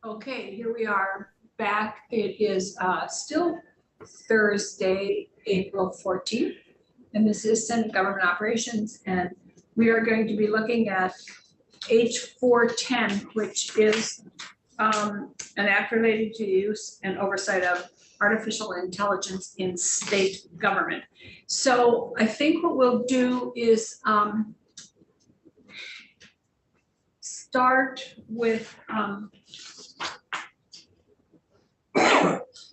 Okay, here we are back. It is still Thursday, April 14th, and this is Senate Government Operations, and we are going to be looking at H410, which is an act related to use and oversight of artificial intelligence in state government. So I think what we'll do is start with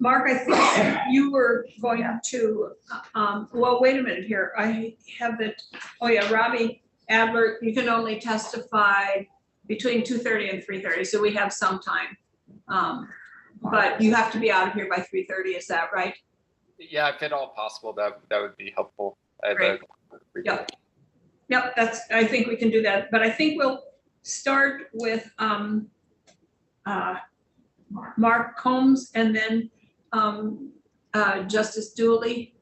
Mark, I think you were going to, well, wait a minute here. I have it. Oh yeah, Robbie Adler, you can only testify between 2:30 and 3:30, so we have some time. But you have to be out of here by 3:30, is that right? Yeah, if at all possible, that would be helpful. Great. Yep, I think we can do that, but I think we'll start with Mark Combs and then Justice Dooley,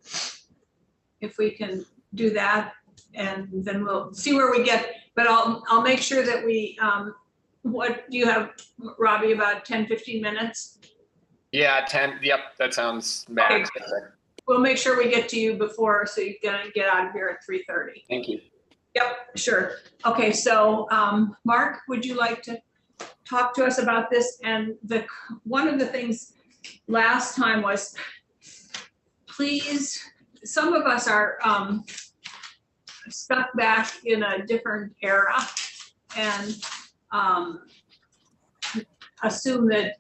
if we can do that, and then we'll see where we get. But I'll make sure that we what do you have, Robbie, about 10-15 minutes? Yeah, 10. Yep, that sounds max. Okay. We'll make sure we get to you before, so you're gonna get out of here at 3:30. Thank you. Yep, sure. Okay, so Mark, would you like to talk to us about this? And one of the things last time was, please, some of us are stuck back in a different era and assume that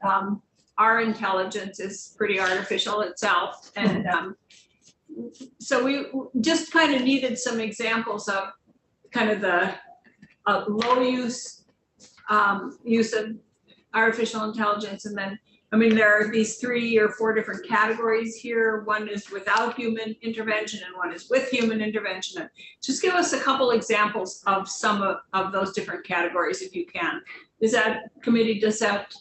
our intelligence is pretty artificial itself. And so we just kind of needed some examples of kind of the low use of artificial intelligence. And then, I mean, there are these 3 or 4 different categories here. One is without human intervention and one is with human intervention. And just give us a couple examples of some of those different categories if you can. Is that committee, does that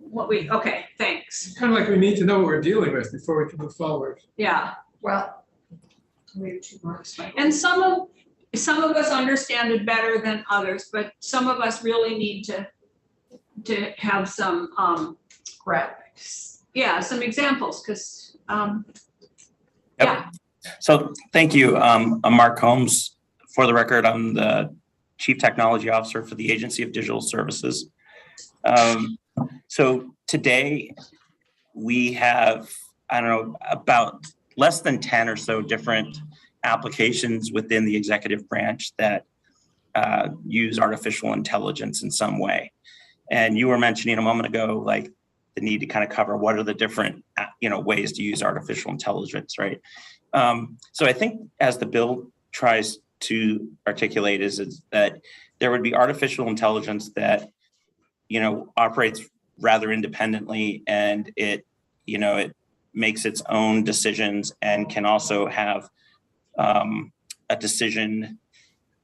what we, okay, thanks. Kind of like we need to know what we're dealing with before we can move forward. Yeah, Well, we have 2 marks. and some of us understand it better than others, but some of us really need to have some Graphics. yeah, some examples, because Yep. So thank you. I'm Mark Holmes. For the record, I'm the Chief Technology Officer for the Agency of Digital Services. So today we have, I don't know, about less than 10 or so different applications within the executive branch that use artificial intelligence in some way. And you were mentioning a moment ago, like the need to kind of cover what are the different, ways to use artificial intelligence, right? So I think as the bill tries to articulate is that there would be artificial intelligence that, operates rather independently, and it makes its own decisions and can also have a decision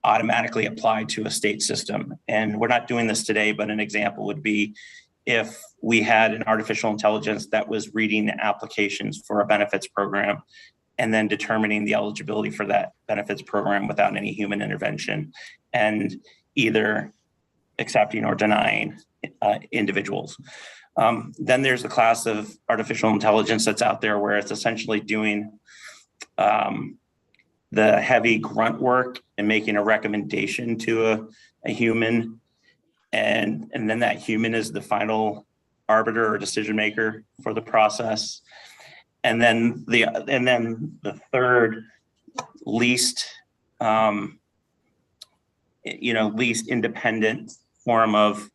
automatically applied to a state system. And we're not doing this today, but an example would be if we had an artificial intelligence that was reading applications for a benefits program and then determining the eligibility for that benefits program without any human intervention, and either accepting or denying individuals. Then there's a class of artificial intelligence that's out there where it's essentially doing the heavy grunt work and making a recommendation to a human, and then that human is the final arbiter or decision maker for the process. And then the third least least independent form of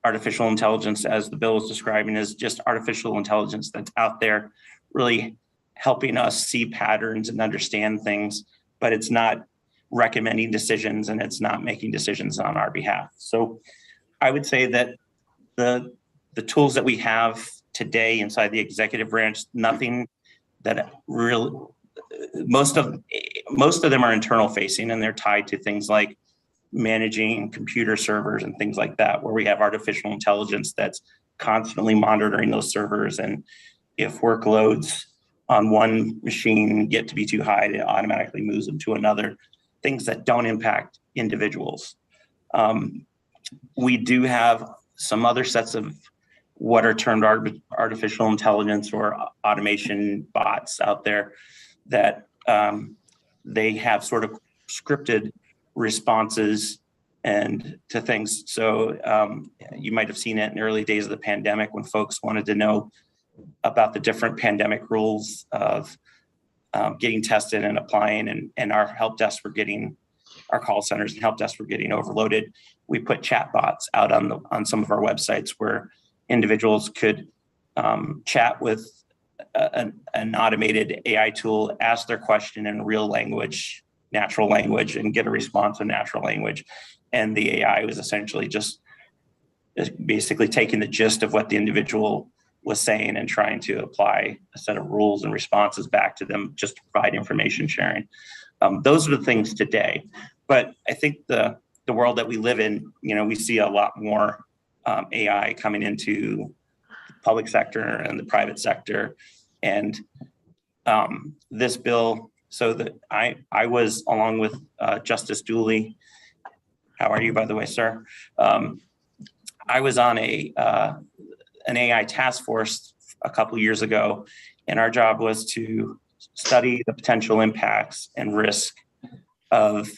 artificial intelligence, as the bill is describing, is just artificial intelligence that's out there really helping us see patterns and understand things, but it's not recommending decisions and it's not making decisions on our behalf. So I would say that the tools that we have today inside the executive branch, nothing that really, most of them are internal facing, and they're tied to things like managing computer servers and things like that, where we have artificial intelligence that's constantly monitoring those servers. And if workloads on one machine get to be too high, it automatically moves them to another, things that don't impact individuals. we do have some other sets of what are termed artificial intelligence or automation bots out there that they have sort of scripted responses and to things. So you might have seen it in the early days of the pandemic when folks wanted to know about the different pandemic rules of getting tested and applying, and our help desks were getting, our call centers and help desks were getting overloaded. We put chat bots out on some of our websites where individuals could chat with an automated AI tool, ask their question in real language, natural language, and get a response in natural language. And the AI was essentially just basically taking the gist of what the individual was saying and trying to apply a set of rules and responses back to them just to provide information sharing. Those are the things today. But I think the world that we live in, we see a lot more AI coming into the public sector and the private sector. And this bill, so that I was, along with Justice Dooley, how are you, by the way, sir? I was on an AI task force a couple years ago, and our job was to study the potential impacts and risk of,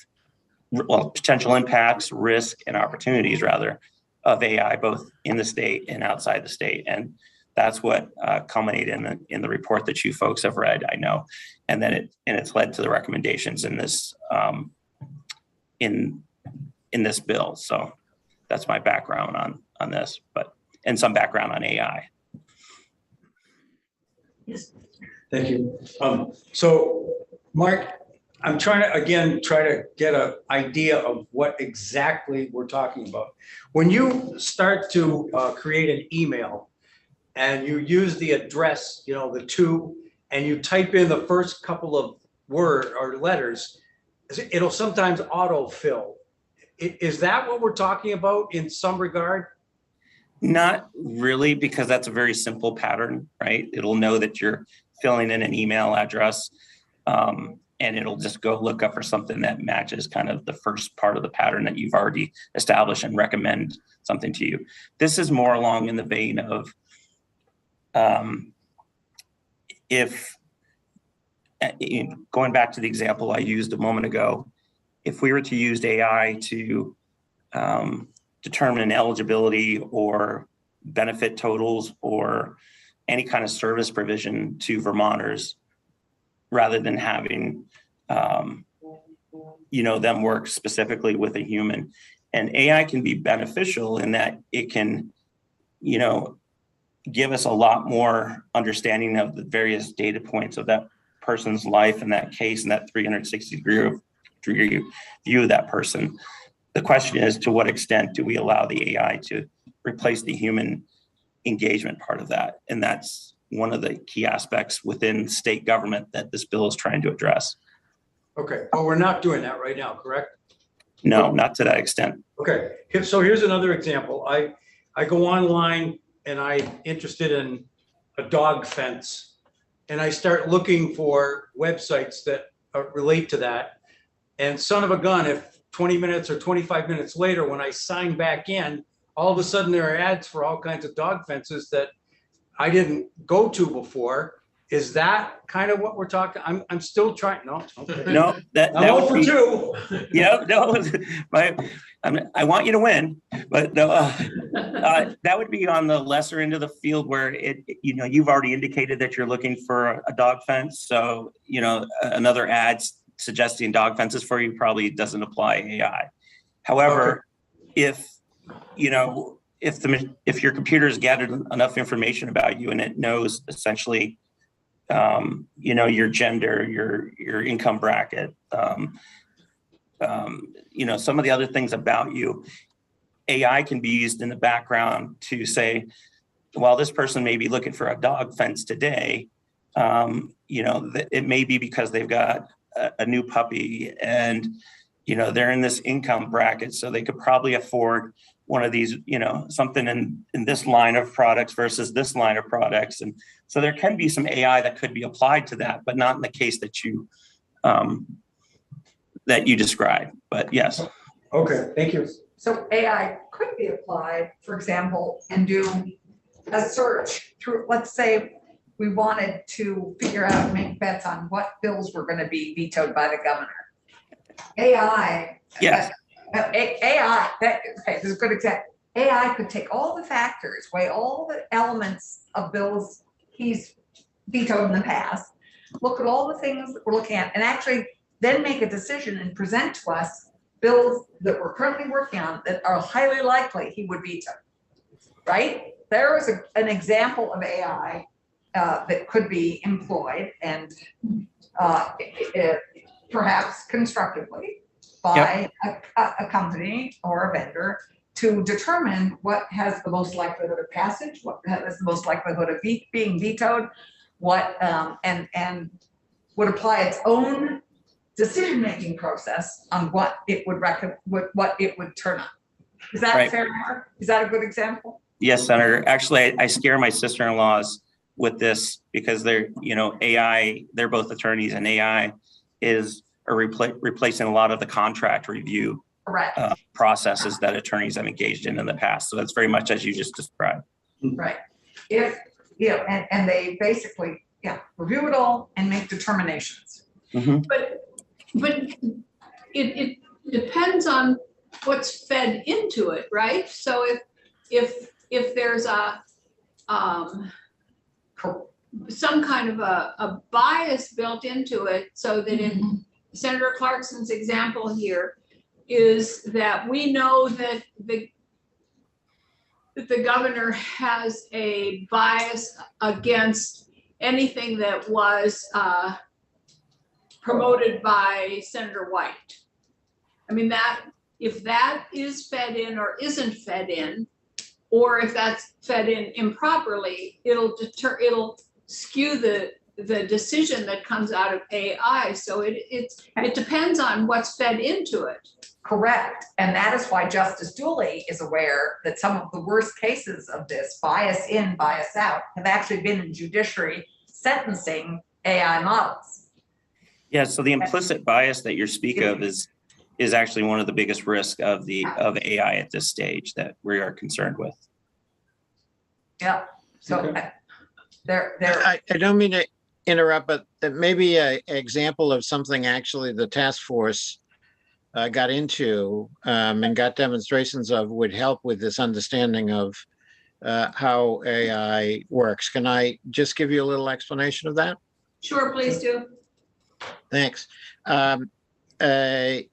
potential impacts, risk, and opportunities, rather, of AI, both in the state and outside the state. And that's what culminated in the report that you folks have read, I know. And then it's led to the recommendations in this in this bill. So that's my background on this, and some background on AI. Thank you. So, Mark, I'm trying to get an idea of what exactly we're talking about. When you start to create an email and you use the address, the to, and you type in the first couple of words or letters, it'll sometimes autofill. Is that what we're talking about in some regard? Not really, because that's a very simple pattern, right? It'll know that you're filling in an email address, and it'll just go look up for something that matches kind of the first part of the pattern that you've already established and recommend something to you. This is more along in the vein of if, going back to the example I used a moment ago, if we were to use AI to determine eligibility or benefit totals or any kind of service provision to Vermonters, rather than having them work specifically with a human. And AI can be beneficial in that it can, give us a lot more understanding of the various data points of that person's life in that case, and that 360-degree view of that person. The question is, to what extent do we allow the AI to replace the human engagement part of that? And that's one of the key aspects within state government that this bill is trying to address. Okay, but we're not doing that right now, correct? No, not to that extent. Okay, so here's another example. I go online and I'm interested in a dog fence, and I start looking for websites that relate to that. And son of a gun, if 20 minutes or 25 minutes later, when I sign back in, all of a sudden there are ads for all kinds of dog fences that I didn't go to before. Is that kind of what we're talking? I'm still trying. No, okay. No, that I'm would 0 for be, 2. yeah, no, I want you to win, but no, that would be on the lesser end of the field where you've already indicated that you're looking for a dog fence. So, another ad suggesting dog fences for you probably doesn't apply AI. However, okay, if your computer's gathered enough information about you and it knows essentially, your gender, your income bracket, some of the other things about you, AI can be used in the background to say, well, this person may be looking for a dog fence today. It may be because they've got a new puppy and, they're in this income bracket, so they could probably afford one of these, something in this line of products versus this line of products. And so there can be some AI that could be applied to that, but not in the case that you described. But yes. Okay, thank you. So AI could be applied, for example, and do a search through, let's say we wanted to figure out, make bets on what bills were gonna be vetoed by the governor. AI. Yes. AI, okay, this is a good example. AI could take all the factors, weigh all the elements of bills he's vetoed in the past, look at all the things that we're looking at, and actually then make a decision and present to us bills that we're currently working on that are highly likely he would veto, right? There is an example of AI that could be employed and perhaps constructively by a company or a vendor to determine what has the most likelihood of passage, what has the most likelihood of being vetoed, what and would apply its own decision-making process on what it would what it would turn on. Is that Right. fair, Mark? Is that a good example? Yes, Senator. Actually, I scare my sister-in-laws with this because they're, AI, they're both attorneys, and AI is replacing a lot of the contract review Correct. processes that attorneys have engaged in the past. So that's very much as you just described. Right. If, and they basically, review it all and make determinations. Mm-hmm. But it depends on what's fed into it, right? So if there's some kind of a bias built into it, so that in Senator Clarkson's example here is that we know that the governor has a bias against anything that was promoted by Senator White. I mean, that if that is fed in or isn't fed in, or if that's fed in improperly, it'll skew the decision that comes out of AI. So it depends on what's fed into it. Correct. And that is why Justice Dooley is aware that some of the worst cases of this, bias in, bias out, have actually been in judiciary sentencing AI models. Yeah, so the implicit bias that you speak of is actually one of the biggest risks of AI at this stage that we are concerned with. Yeah. So Okay. I don't mean to interrupt, but maybe an example of something actually the task force got into and got demonstrations of would help with this understanding of how AI works. Can I just give you a little explanation of that? Sure, please do. Thanks.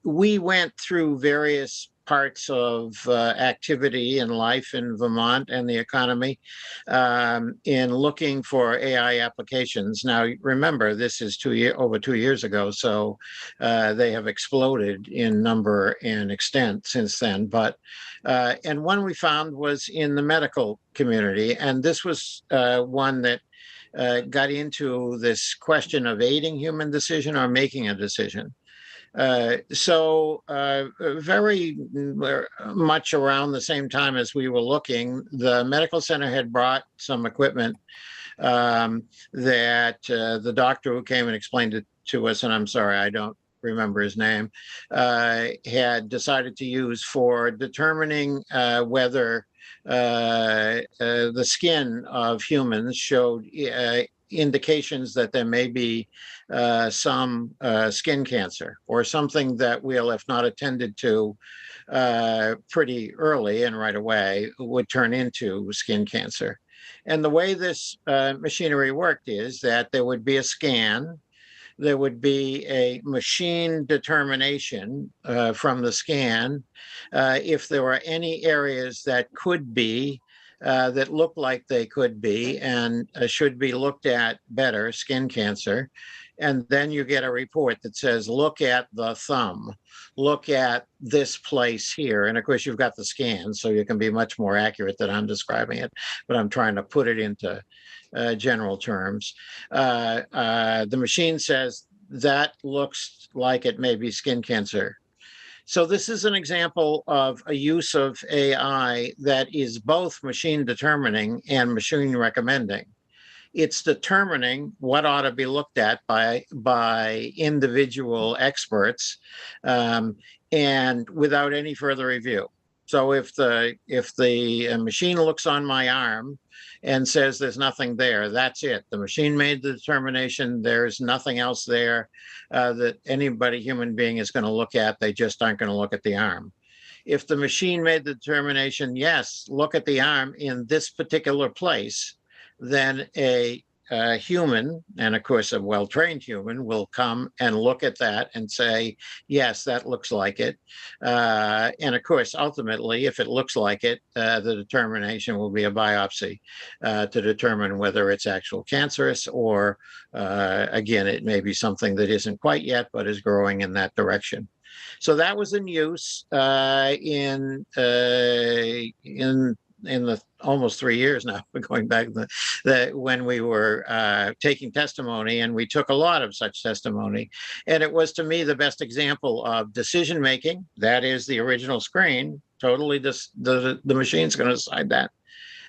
We went through various parts of activity and life in Vermont and the economy in looking for AI applications. Now, remember, this is over 2 years ago, so they have exploded in number and extent since then. But and one we found was in the medical community, and this was one that got into this question of aiding human decision or making a decision. So very much around the same time as we were looking, the medical center had brought some equipment that the doctor who came and explained it to us, and I'm sorry, I don't remember his name, had decided to use for determining whether the skin of humans showed indications that there may be some skin cancer or something that will, if not attended to pretty early and right away, would turn into skin cancer. And the way this machinery worked is that there would be a scan, there would be a machine determination from the scan if there were any areas that could be that look like they could be and should be looked at better, skin cancer. And then you get a report that says, look at the thumb, look at this place here. And of course, you've got the scan, so you can be much more accurate than I'm describing it, but I'm trying to put it into general terms. The machine says that looks like it may be skin cancer. So this is an example of a use of AI that is both machine determining and machine recommending. It's determining what ought to be looked at by individual experts and without any further review. So if the machine looks on my arm and says there's nothing there, that's it. The machine made the determination. There's nothing else there that anybody, human being, is going to look at. They just aren't going to look at the arm. If the machine made the determination, yes, look at the arm in this particular place, then a human, and of course a well-trained human, will come and look at that and say, yes, that looks like it. And of course, ultimately, if it looks like it, the determination will be a biopsy to determine whether it's actual cancerous or, again, it may be something that isn't quite yet, but is growing in that direction. So that was in use in the almost 3 years now, going back when we were taking testimony, and we took a lot of such testimony. And it was, to me, the best example of decision making. That is the original screen. Totally, the machine's going to decide that.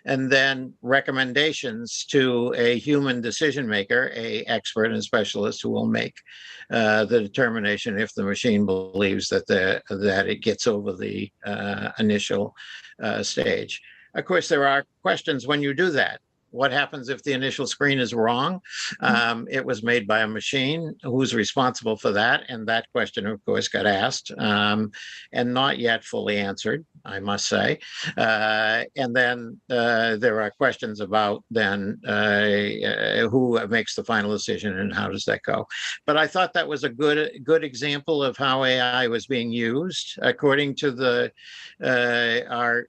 And then recommendations to a human decision maker, a expert and specialist, who will make the determination if the machine believes that it gets over the initial stage. Of course, there are questions when you do that. What happens if the initial screen is wrong? It was made by a machine. Who's responsible for that? And that question, of course, got asked and not yet fully answered, I must say. And then there are questions about then who makes the final decision and how does that go? But I thought that was a good example of how AI was being used. According to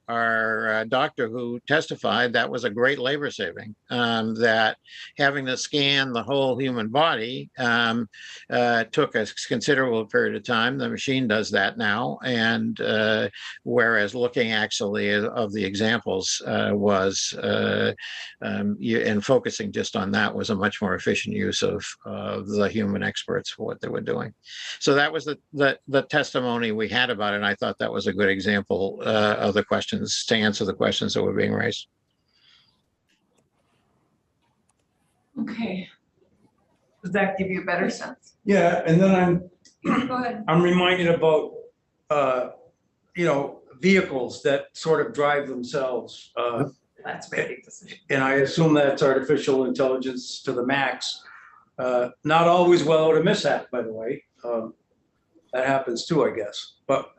our doctor who testified, that was a great labor saving. That having to scan the whole human body took a considerable period of time. The machine does that now, and whereas looking actually of the examples was and focusing just on that was a much more efficient use of the human experts for what they were doing. So that was the testimony we had about it. And I thought that was a good example of the questions, to answer the questions that were being raised. Okay, Does that give you a better sense? Yeah, and then go ahead. I'm reminded about, vehicles that sort of drive themselves. That's making decisions. And I assume that's artificial intelligence to the max. Not always without a mishap, by the way. That happens too, I guess. But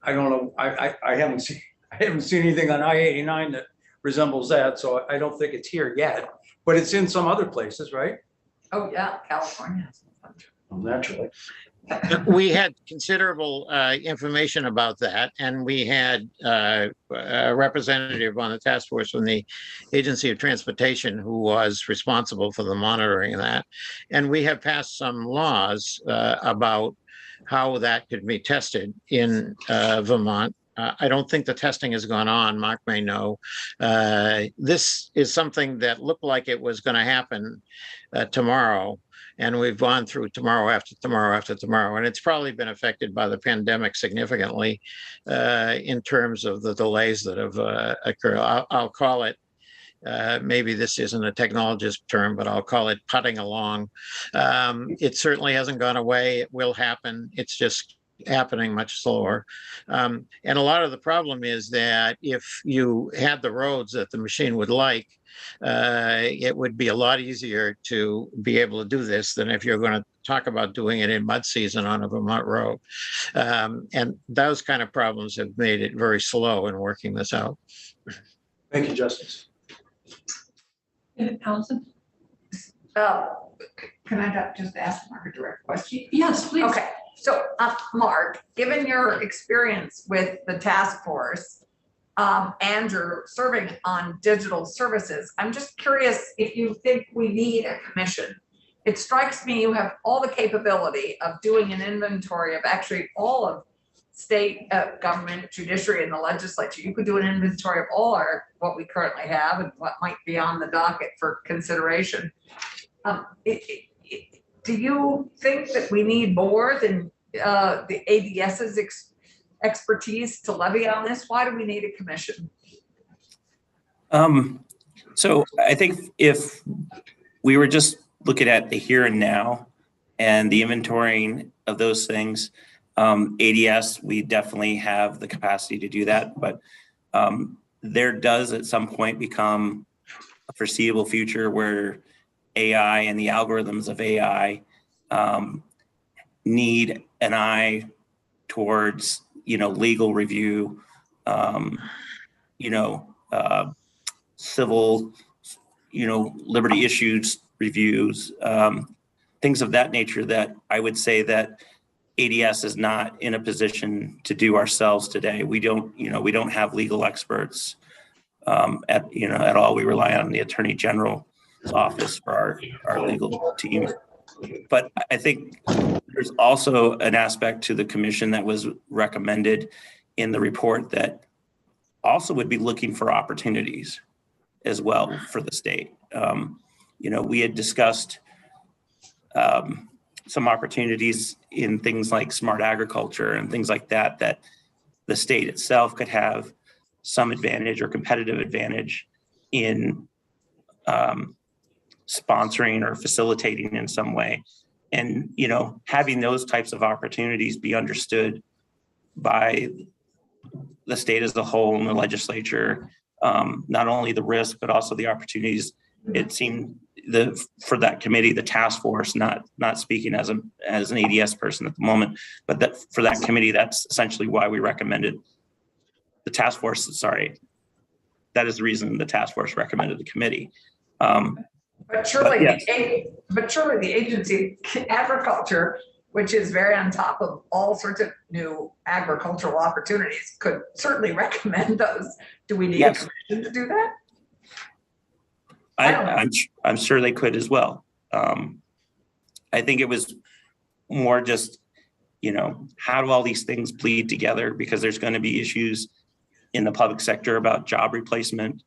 I don't know. I haven't seen anything on I-89 that resembles that, so I don't think it's here yet. But it's in some other places, right? Oh, yeah, California. Naturally. We had considerable information about that, and we had a representative on the task force from the Agency of Transportation who was responsible for the monitoring of that. And we have passed some laws about how that could be tested in Vermont. I don't think the testing has gone on. Mark may know. This is something that looked like it was going to happen tomorrow. And we've gone through tomorrow after tomorrow after tomorrow. And it's probably been affected by the pandemic significantly in terms of the delays that have occurred. I'll call it, maybe this isn't a technologist term, but I'll call it putting along. It certainly hasn't gone away. It will happen. It's just happening much slower. And a lot of the problem is that if you had the roads that the machine would like, it would be a lot easier to be able to do this than if you're going to talk about doing it in mud season on a Vermont road. And those kind of problems have made it very slow in working this out. Thank you, Justice. Allison? Can I just ask Mark a direct question? Yes, please. Okay, so Mark, given your experience with the task force and your serving on digital services, I'm just curious if you think we need a commission. It strikes me you have all the capability of doing an inventory of actually all of state government, judiciary, and the legislature. You could do an inventory of all what we currently have and what might be on the docket for consideration. Do you think that we need more than the ADS's expertise to levy on this? Why do we need a commission? So I think if we were just looking at the here and now and the inventorying of those things, ADS, we definitely have the capacity to do that, but there does at some point become a foreseeable future where AI and the algorithms of AI need an eye towards, legal review, civil, liberty issues reviews, things of that nature that I would say that ADS is not in a position to do ourselves today. We don't have legal experts at all. We rely on the Attorney General's office for our legal team. But I think there's also an aspect to the commission that was recommended in the report that also would be looking for opportunities as well for the state. We had discussed some opportunities in things like smart agriculture and things like that, that the state itself could have some advantage or competitive advantage in sponsoring or facilitating in some way. And, having those types of opportunities be understood by the state as a whole and the legislature, not only the risk, but also the opportunities. It seemed for that committee, the task force, not speaking as an ADS person at the moment, but that for that committee, that's essentially why we recommended the task force. Sorry, that is the reason the task force recommended the committee. But surely, yes. the agency agriculture, which is very on top of all sorts of new agricultural opportunities, could certainly recommend those. Do we need a commission to do that? I'm sure they could as well. I think it was more just, how do all these things bleed together? Because there's going to be issues in the public sector about job replacement.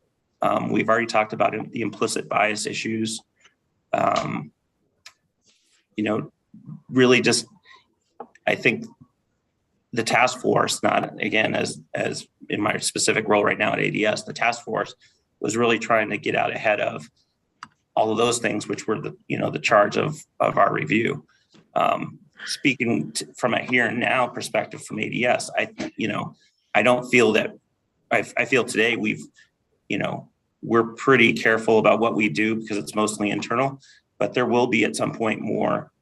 We've already talked about the implicit bias issues. Really just, I think the task force, not again, as in my specific role right now at ADS, the task force was really trying to get out ahead of all of those things, which were the charge of our review. Speaking from a here and now perspective from ADS, I don't feel that, I feel today we're pretty careful about what we do because it's mostly internal, but there will be at some point more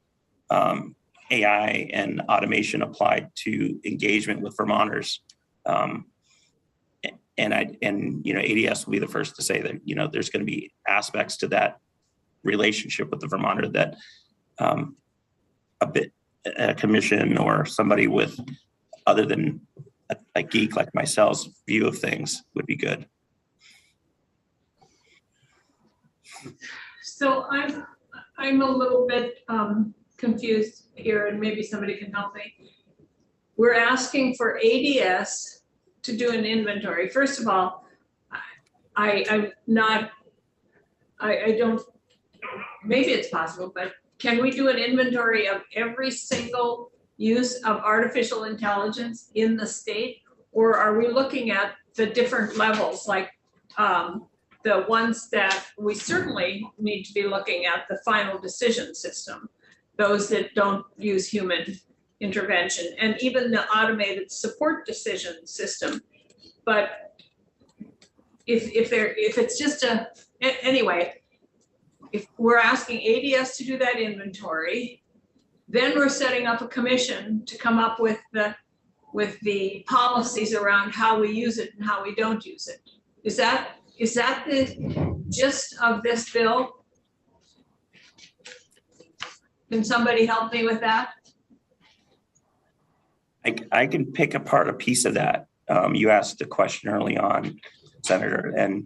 AI and automation applied to engagement with Vermonters. And ADS will be the first to say that, there's going to be aspects to that relationship with the Vermonter that a commission or somebody with other than a geek like myself's view of things would be good. So I'm a little bit confused here, and maybe somebody can help me. We're asking for ADS to do an inventory. First of all, I don't, maybe it's possible, but can we do an inventory of every single use of artificial intelligence in the state? Or are we looking at the different levels, like the ones that we certainly need to be looking at, the final decision system, those that don't use human intervention, and even the automated support decision system? But if it's just anyway, if we're asking ADS to do that inventory, then we're setting up a commission to come up with the policies around how we use it and how we don't use it. Is that the gist of this bill? Can somebody help me with that? I can pick apart a piece of that. You asked a question early on, Senator, and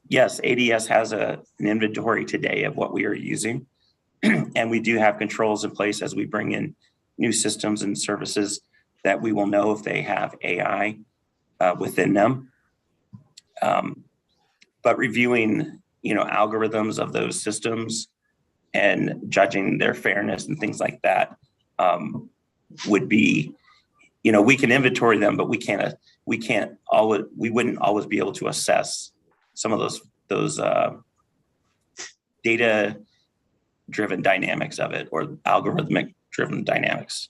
yes, ADS has an inventory today of what we are using. And we do have controls in place as we bring in new systems and services that we will know if they have AI within them. But reviewing, algorithms of those systems and judging their fairness and things like that would be, we can inventory them, but we wouldn't always be able to assess some of those data-driven dynamics of it, or algorithmic-driven dynamics.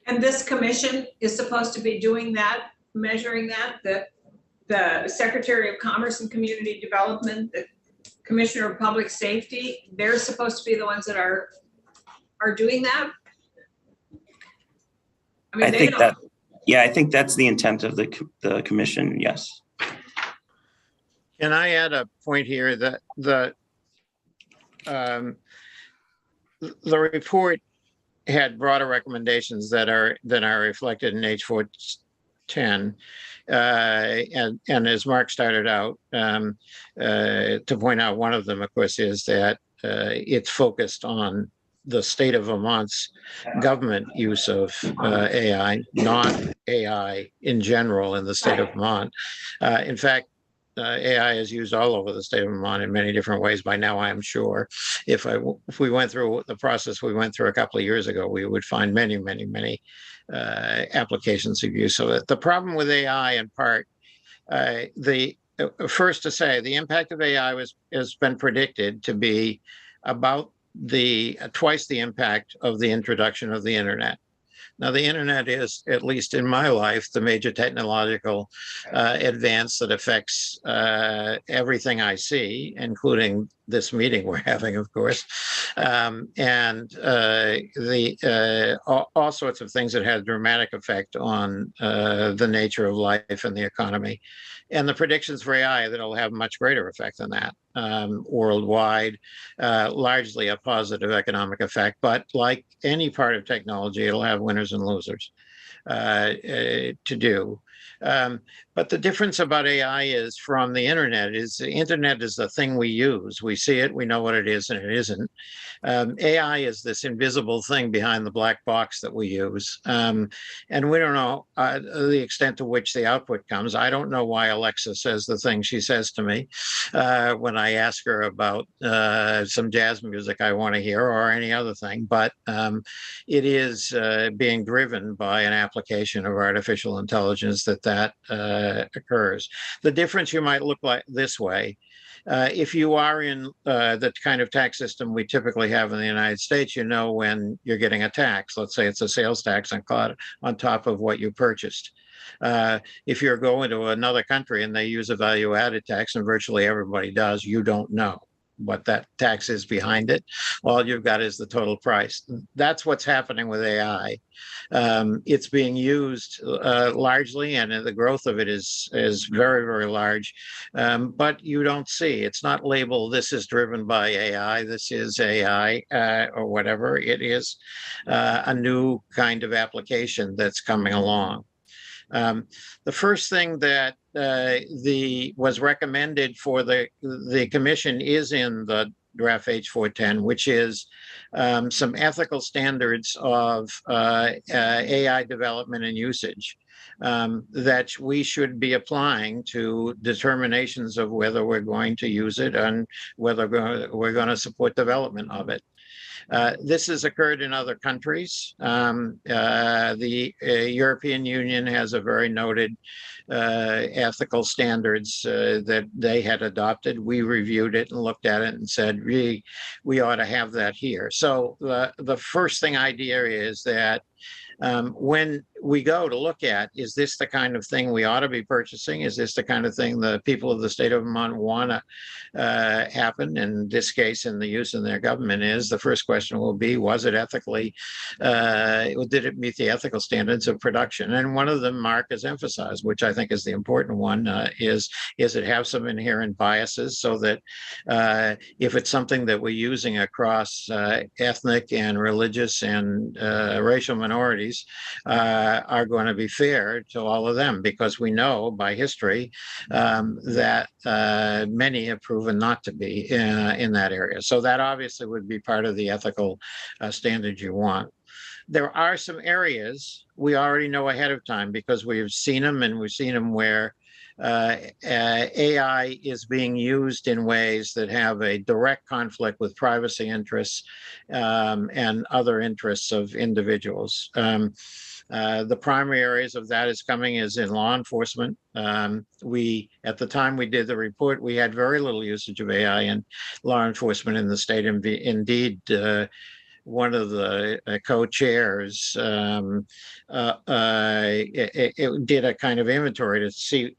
And this commission is supposed to be doing that, measuring that, the Secretary of Commerce and Community Development, the Commissioner of Public Safety, they're supposed to be the ones that are doing that? I mean, I they think don't, that, yeah, I think that's the intent of the commission, yes. Can I add a point here that the report had broader recommendations that are reflected in H410. And as Mark started out, to point out one of them, of course, is that it's focused on the state of Vermont's government use of AI, not AI in general in the state of Vermont. In fact, AI is used all over the state of Vermont in many different ways by now, I am sure. If we went through the process we went through a couple of years ago, we would find many applications of use of it. The problem with AI, in part, first to say, the impact of AI has been predicted to be about twice the impact of the introduction of the internet. Now, the internet is, at least in my life, the major technological advance that affects everything I see, including this meeting we're having, of course, and all sorts of things that have a dramatic effect on the nature of life and the economy. And the predictions for AI that it'll have much greater effect than that worldwide, largely a positive economic effect. But like any part of technology, it'll have winners and losers to do. But the difference about AI is from the internet is the internet is the thing we use. We see it, we know what it is, and it isn't. AI is this invisible thing behind the black box that we use. And we don't know the extent to which the output comes. I don't know why Alexa says the thing she says to me when I ask her about some jazz music I want to hear or any other thing, but it is being driven by an application of artificial intelligence that occurs. The difference you might look like this way. If you are in the kind of tax system we typically have in the United States, you know when you're getting a tax. Let's say it's a sales tax on top of what you purchased. If you're going to another country and they use a value-added tax, and virtually everybody does, you don't know what that tax is behind it. All you've got is the total price. That's what's happening with AI. It's being used largely, and the growth of it is very large. But you don't see. It's not labeled, this is driven by AI, this is AI, or whatever. It is a new kind of application that's coming along. The first thing that was recommended for the commission is in the draft H410, which is some ethical standards of AI development and usage that we should be applying to determinations of whether we're going to use it and whether we're going to support development of it. This has occurred in other countries. The European Union has a very noted ethical standards that they had adopted. We reviewed it and looked at it and said, we ought to have that here. So the first idea is that when we go to look at, is this the kind of thing we ought to be purchasing? Is this the kind of thing the people of the state of Vermont want to happen? In this case, in the use in their government is, the first question will be, was it ethically, did it meet the ethical standards of production? And one of them Mark has emphasized, which I think is the important one, is it have some inherent biases so that if it's something that we're using across ethnic and religious and racial minorities, are going to be fair to all of them, because we know by history that many have proven not to be in that area. So that obviously would be part of the ethical standards you want. There are some areas we already know ahead of time because we've seen them, and we've seen them where AI is being used in ways that have a direct conflict with privacy interests and other interests of individuals. The primary areas of that is in law enforcement. At the time we did the report, we had very little usage of AI in law enforcement in the state. Indeed, one of the co-chairs, it did a kind of inventory to see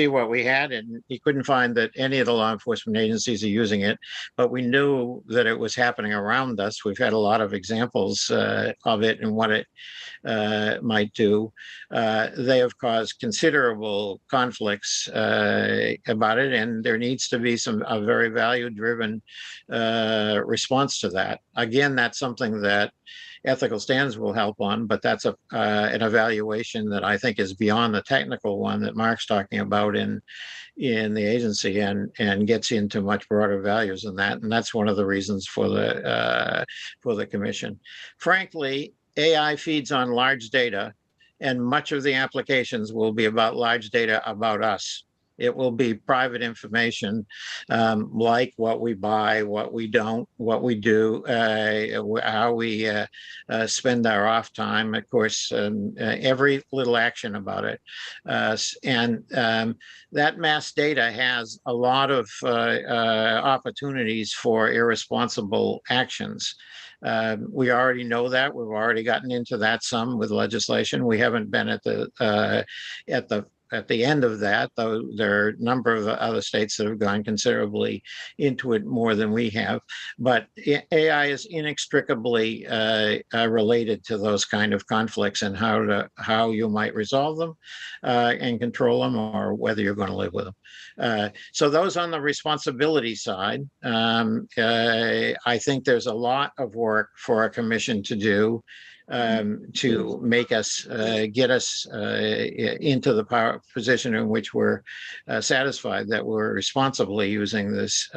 what we had, and he couldn't find that any of the law enforcement agencies are using it, but we knew that it was happening around us. We've had a lot of examples of it and what it might do. They have caused considerable conflicts about it, and there needs to be a very value-driven response to that. Again, that's something that ethical standards will help on, but that's an evaluation that I think is beyond the technical one that Mark's talking about in the agency, and gets into much broader values than that. And that's one of the reasons for the commission. Frankly, AI feeds on large data, and much of the applications will be about large data about us. It will be private information, like what we buy, what we don't, what we do, how we spend our off time, of course, every little action about it. That mass data has a lot of opportunities for irresponsible actions. We already know that. We've already gotten into that some with legislation. We haven't been at the end of that, though there are a number of other states that have gone considerably into it more than we have. But AI is inextricably related to those kind of conflicts, and how you might resolve them and control them, or whether you're going to live with them. So those on the responsibility side, I think there's a lot of work for a commission to do to make us get us into the position in which we're satisfied that we're responsibly using this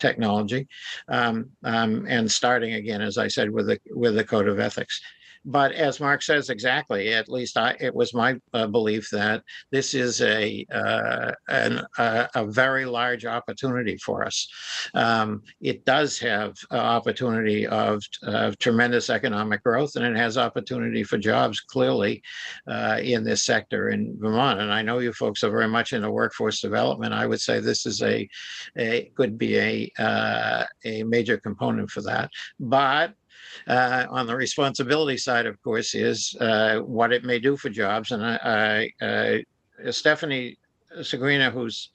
technology, and starting again, as I said, with the code of ethics. But as Mark says, exactly, at least it was my belief that this is a very large opportunity for us. It does have opportunity of tremendous economic growth, and it has opportunity for jobs, clearly, in this sector in Vermont. And I know you folks are very much into workforce development. I would say this is could be a major component for that. But on the responsibility side, of course, is what it may do for jobs. And Stephanie Sagrina, who's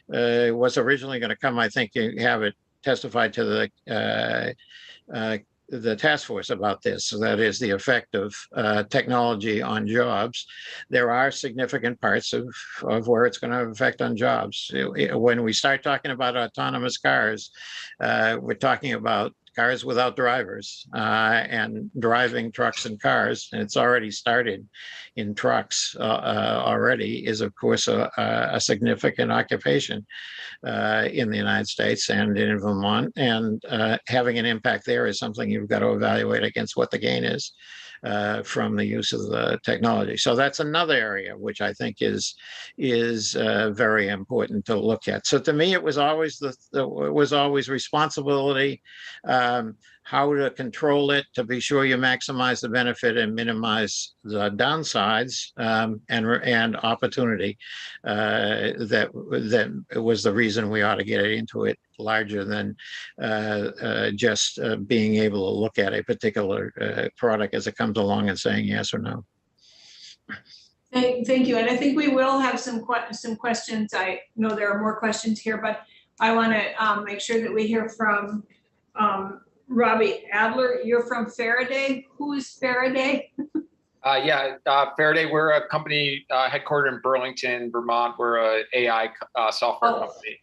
was originally going to come, I think you have it testified to the task force about this. So that is the effect of technology on jobs. There are significant parts of where it's going to have effect on jobs. When we start talking about autonomous cars, we're talking about cars without drivers, and driving trucks and cars. And it's already started in trucks already, is of course a significant occupation in the United States and in Vermont. And having an impact there is something you've got to evaluate against what the gain is from the use of the technology. So that's another area which I think is very important to look at. So to me, it was always responsibility, how to control it to be sure you maximize the benefit and minimize the downsides, and opportunity. That was the reason we ought to get into it larger than just being able to look at a particular product as it comes along and saying yes or no. Thank you. And I think we will have some questions. I know there are more questions here, but I want to make sure that we hear from Robbie Adler. You're from Faraday. Who is Faraday? Faraday, we're a company headquartered in Burlington, Vermont. We're a AI software company.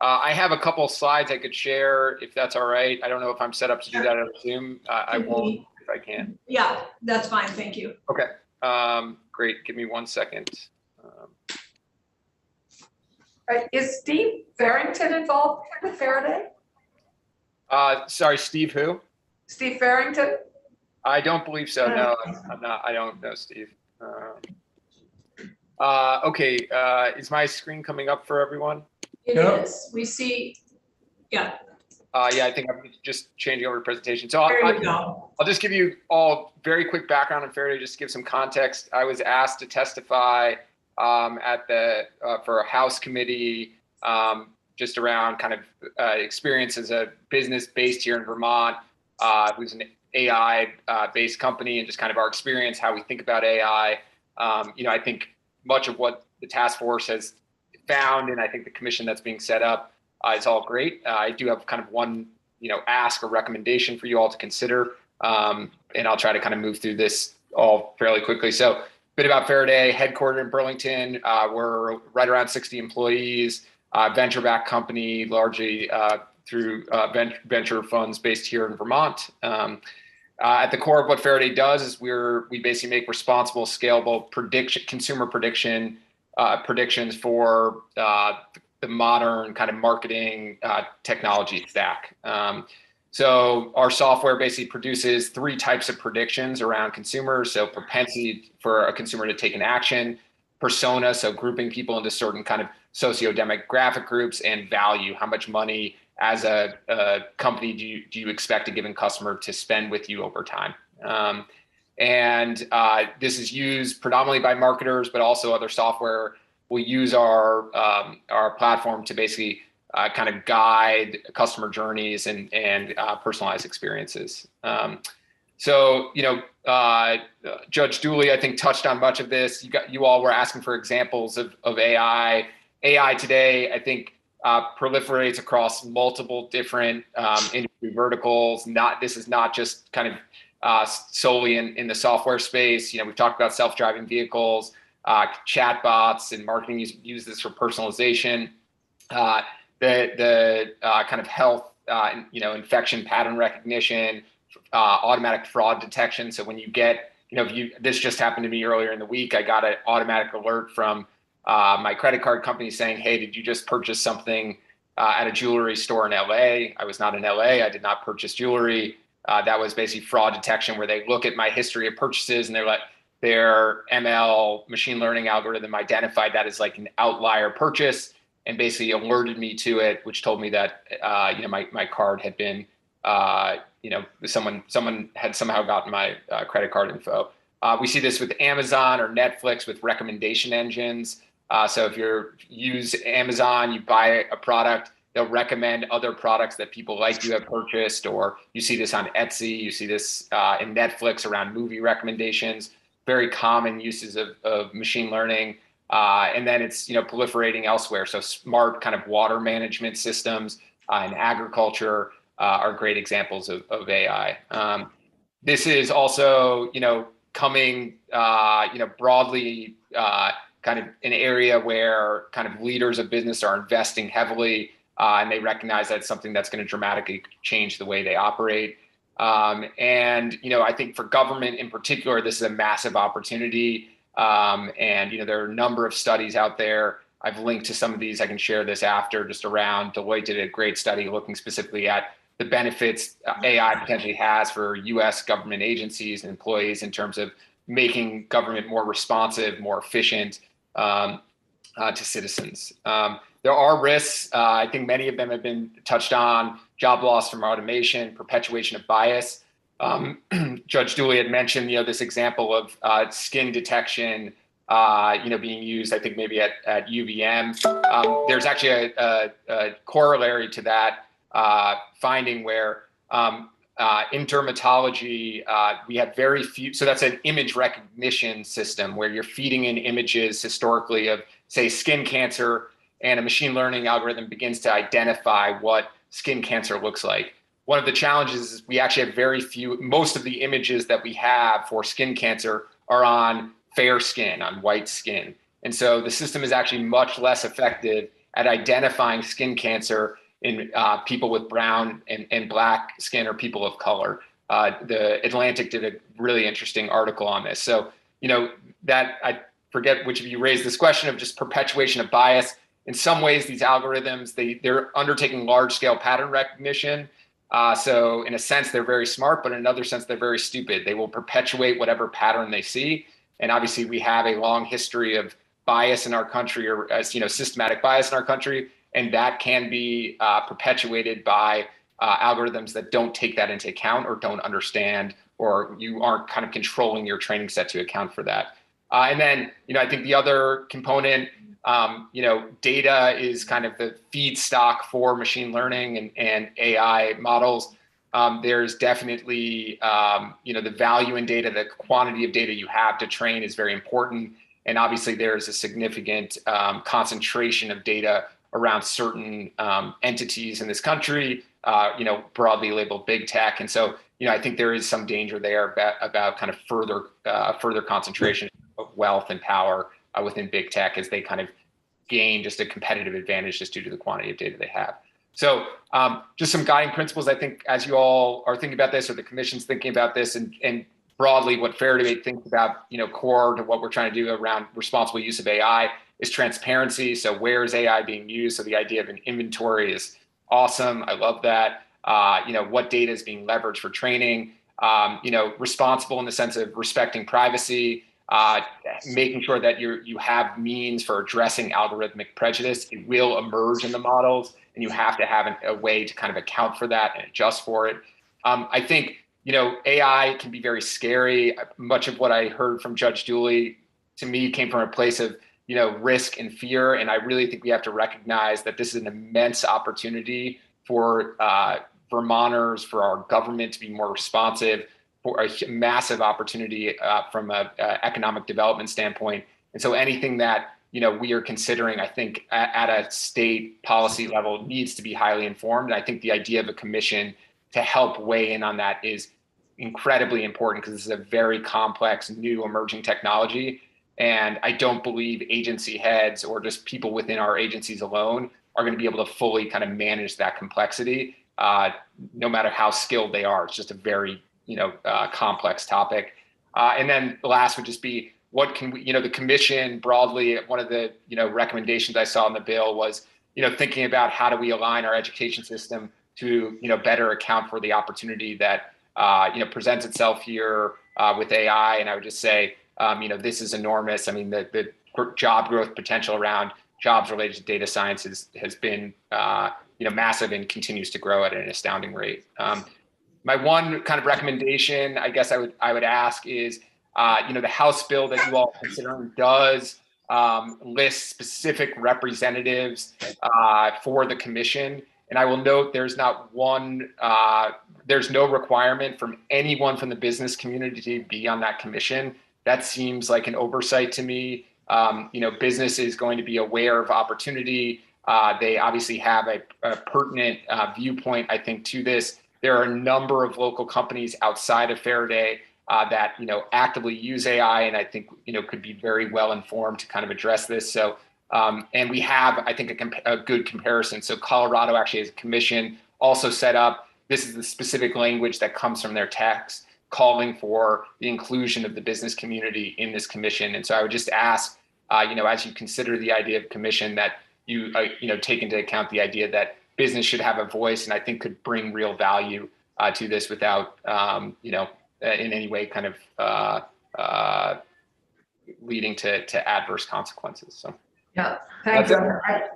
I have a couple slides I could share if that's all right. I don't know if I'm set up to do that on Zoom. I won't if I can. Yeah, that's fine. Thank you. Okay. Great. Give me 1 second. Is Steve Farrington involved with Faraday? Sorry, Steve who? Steve Farrington? I don't believe so. No, I'm not. I don't know Steve. Okay. Is my screen coming up for everyone? It is. We see, yeah. Yeah, I think I'm just changing over the presentation. So I'll just give you all very quick background on Faraday, just to give some context. I was asked to testify for a House committee, just around kind of experience as a business based here in Vermont. who's an AI based company, and just kind of our experience, how we think about AI. I think much of what the task force has found, and I think the commission that's being set up is all great. I do have kind of one, ask or recommendation for you all to consider, and I'll try to kind of move through this all fairly quickly. So, a bit about Faraday, headquartered in Burlington. We're right around 60 employees, venture-backed company, largely through venture funds based here in Vermont. At the core of what Faraday does is we basically make responsible, scalable consumer predictions for the modern kind of marketing technology stack. So our software basically produces 3 types of predictions around consumers. So propensity for a consumer to take an action, persona, so grouping people into certain kind of socio-demographic groups, and value, how much money as a company do you expect a given customer to spend with you over time. This is used predominantly by marketers, but also other software will use our platform to basically kind of guide customer journeys and personalized experiences. Judge Dooley, I think, touched on much of this. You all were asking for examples of AI. AI today, I think, proliferates across multiple different industry verticals. This is not just kind of solely in the software space. We've talked about self-driving vehicles, chatbots, and marketing use this for personalization. The kind of health, infection pattern recognition, automatic fraud detection. So when you get, this just happened to me earlier in the week. I got an automatic alert from my credit card company saying, "Hey, did you just purchase something at a jewelry store in LA?" I was not in LA. I did not purchase jewelry. That was basically fraud detection, where they look at my history of purchases and their ML machine learning algorithm identified that as like an outlier purchase and basically alerted me to it, which told me that my card had been someone had somehow gotten my credit card info. We see this with Amazon or Netflix with recommendation engines. So if you use Amazon, you buy a product, they'll recommend other products that people like you have purchased, or you see this on Etsy, you see this in Netflix around movie recommendations, very common uses of machine learning. And then it's proliferating elsewhere. So smart kind of water management systems in agriculture are great examples of AI. This is also coming broadly kind of an area where kind of leaders of business are investing heavily, and they recognize that it's something that's going to dramatically change the way they operate. I think for government in particular, this is a massive opportunity. There are a number of studies out there. I've linked to some of these. I can share this after, just around. Deloitte did a great study looking specifically at the benefits AI potentially has for U.S. government agencies and employees in terms of making government more responsive, more efficient to citizens. There are risks. I think many of them have been touched on: job loss from automation, perpetuation of bias. Judge Dooley had mentioned, this example of skin detection, being used, I think maybe at UVM. There's actually a corollary to that finding where in dermatology, we have very few. So that's an image recognition system where you're feeding in images historically of, say, skin cancer, and a machine learning algorithm begins to identify what skin cancer looks like. One of the challenges is we actually have very few. Most of the images that we have for skin cancer are on fair skin, on white skin. And so the system is actually much less effective at identifying skin cancer in people with brown and black skin or people of color. The Atlantic did a really interesting article on this. So, that I forget which of you raised this question of just perpetuation of bias. In some ways, these algorithms, they're undertaking large scale pattern recognition. So in a sense, they're very smart, but in another sense, they're very stupid. They will perpetuate whatever pattern they see. And obviously, we have a long history of bias in our country, or systematic bias in our country, and that can be perpetuated by algorithms that don't take that into account or don't understand, or you aren't kind of controlling your training set to account for that. And then, I think the other component, data is kind of the feedstock for machine learning and AI models. there's definitely, the value in data, the quantity of data you have to train is very important. And obviously there's a significant concentration of data around certain entities in this country, broadly labeled big tech. And so, I think there is some danger there about kind of further concentration of wealth and power within big tech as they kind of gain just a competitive advantage just due to the quantity of data they have. So just some guiding principles, I think, as you all are thinking about this, or the commission's thinking about this, and broadly what Faraday thinks about, core to what we're trying to do around responsible use of AI is transparency. So where is AI being used? So the idea of an inventory is awesome. I love that. What data is being leveraged for training, responsible in the sense of respecting privacy, making sure that you have means for addressing algorithmic prejudice. It will emerge in the models, and you have to have a way to kind of account for that and adjust for it. I think, AI can be very scary. Much of what I heard from Judge Dooley, to me, came from a place of, risk and fear. And I really think we have to recognize that this is an immense opportunity for Vermonters, for our government to be more responsive, for a massive opportunity from an economic development standpoint. And so anything that we are considering, I think, at a state policy level needs to be highly informed. And I think the idea of a commission to help weigh in on that is incredibly important, because this is a very complex, new emerging technology. And I don't believe agency heads or just people within our agencies alone are going to be able to fully kind of manage that complexity, no matter how skilled they are. It's just a very complex topic. And then the last would just be, what can we, the commission broadly, one of the, recommendations I saw in the bill was, thinking about how do we align our education system to, better account for the opportunity that, presents itself here with AI. And I would just say, this is enormous. I mean, the job growth potential around jobs related to data science has been, massive and continues to grow at an astounding rate. My one kind of recommendation, I guess I would ask is, the House bill that you all are considering does list specific representatives for the commission. And I will note there's no requirement from anyone from the business community to be on that commission. That seems like an oversight to me. Business is going to be aware of opportunity. They obviously have a pertinent viewpoint, I think, to this. There are a number of local companies outside of Faraday that actively use AI, and I think could be very well informed to kind of address this. So, and we have, I think, a good comparison. So Colorado actually has a commission also set up. This is the specific language that comes from their text, calling for the inclusion of the business community in this commission. And so I would just ask, as you consider the idea of commission, that you take into account the idea that business should have a voice, and I think could bring real value to this without, in any way kind of leading to adverse consequences. So. Yeah, thank you.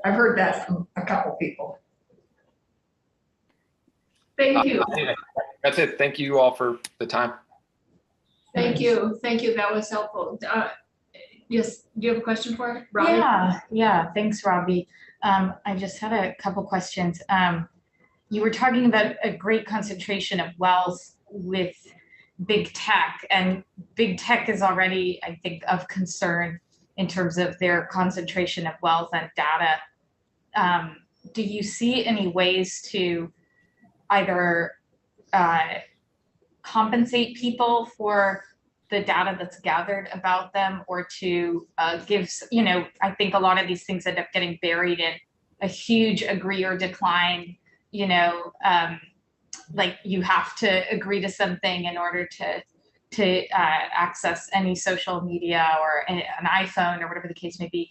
I've heard that from a couple people. Thank you. That's it. Thank you all for the time. Thank you. That was helpful. Yes, do you have a question for it, Robbie? Yeah. Thanks, Robbie. I just had a couple questions. You were talking about a great concentration of wealth with big tech, and big tech is already, I think, of concern in terms of their concentration of wealth and data. Do you see any ways to either compensate people for the data that's gathered about them, or to give, I think a lot of these things end up getting buried in a huge agree or decline, like you have to agree to something in order to access any social media or an iPhone or whatever the case may be.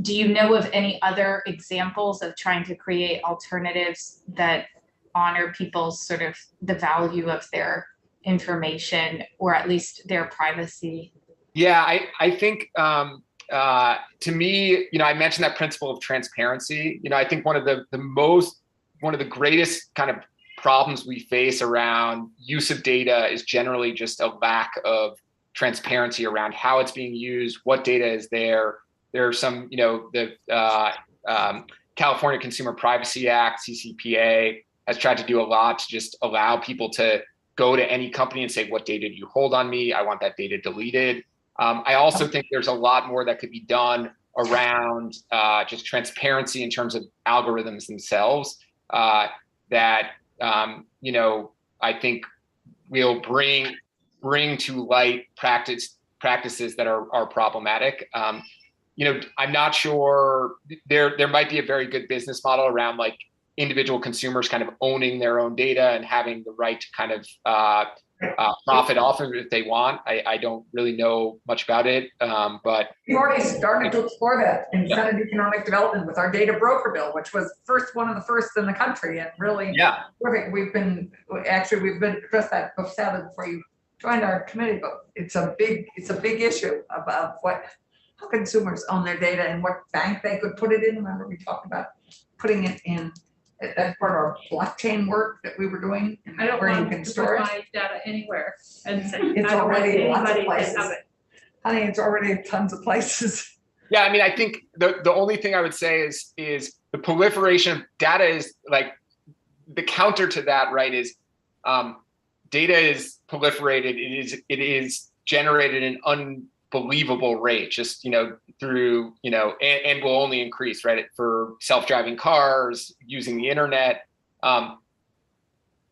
Do you know of any other examples of trying to create alternatives that honor people's sort of the value of their information, or at least their privacy? Yeah, I think to me, I mentioned that principle of transparency. I think one of the greatest kind of problems we face around use of data is generally just a lack of transparency around how it's being used, what data is there. There are some, the California Consumer Privacy Act, CCPA, has tried to do a lot to just allow people to go to any company and say, what data do you hold on me? I want that data deleted. I also think there's a lot more that could be done around just transparency in terms of algorithms themselves that, I think will bring to light practices that are problematic. I'm not sure there might be a very good business model around like individual consumers kind of owning their own data and having the right to kind of profit off of it if they want. I don't really know much about it, but we've already started to explore that in Senate Economic Development with our data broker bill, which was one of the first in the country, and really, we've been addressed that book 7 before you joined our committee. But it's a big issue about how consumers own their data and what bank they could put it in. Remember, we talked about putting it in. That's part of our blockchain work that we were doing. I don't where you want can to store put it. my data anywhere and say, It's I don't want already lots of anybody to places. have it. Honey, it's already tons of places. yeah, I mean, I think the only thing I would say is the proliferation of data is like the counter to that, right? Is data is proliferated. It is generated in unbelievable rate, just through and will only increase, right? For self-driving cars, using the internet,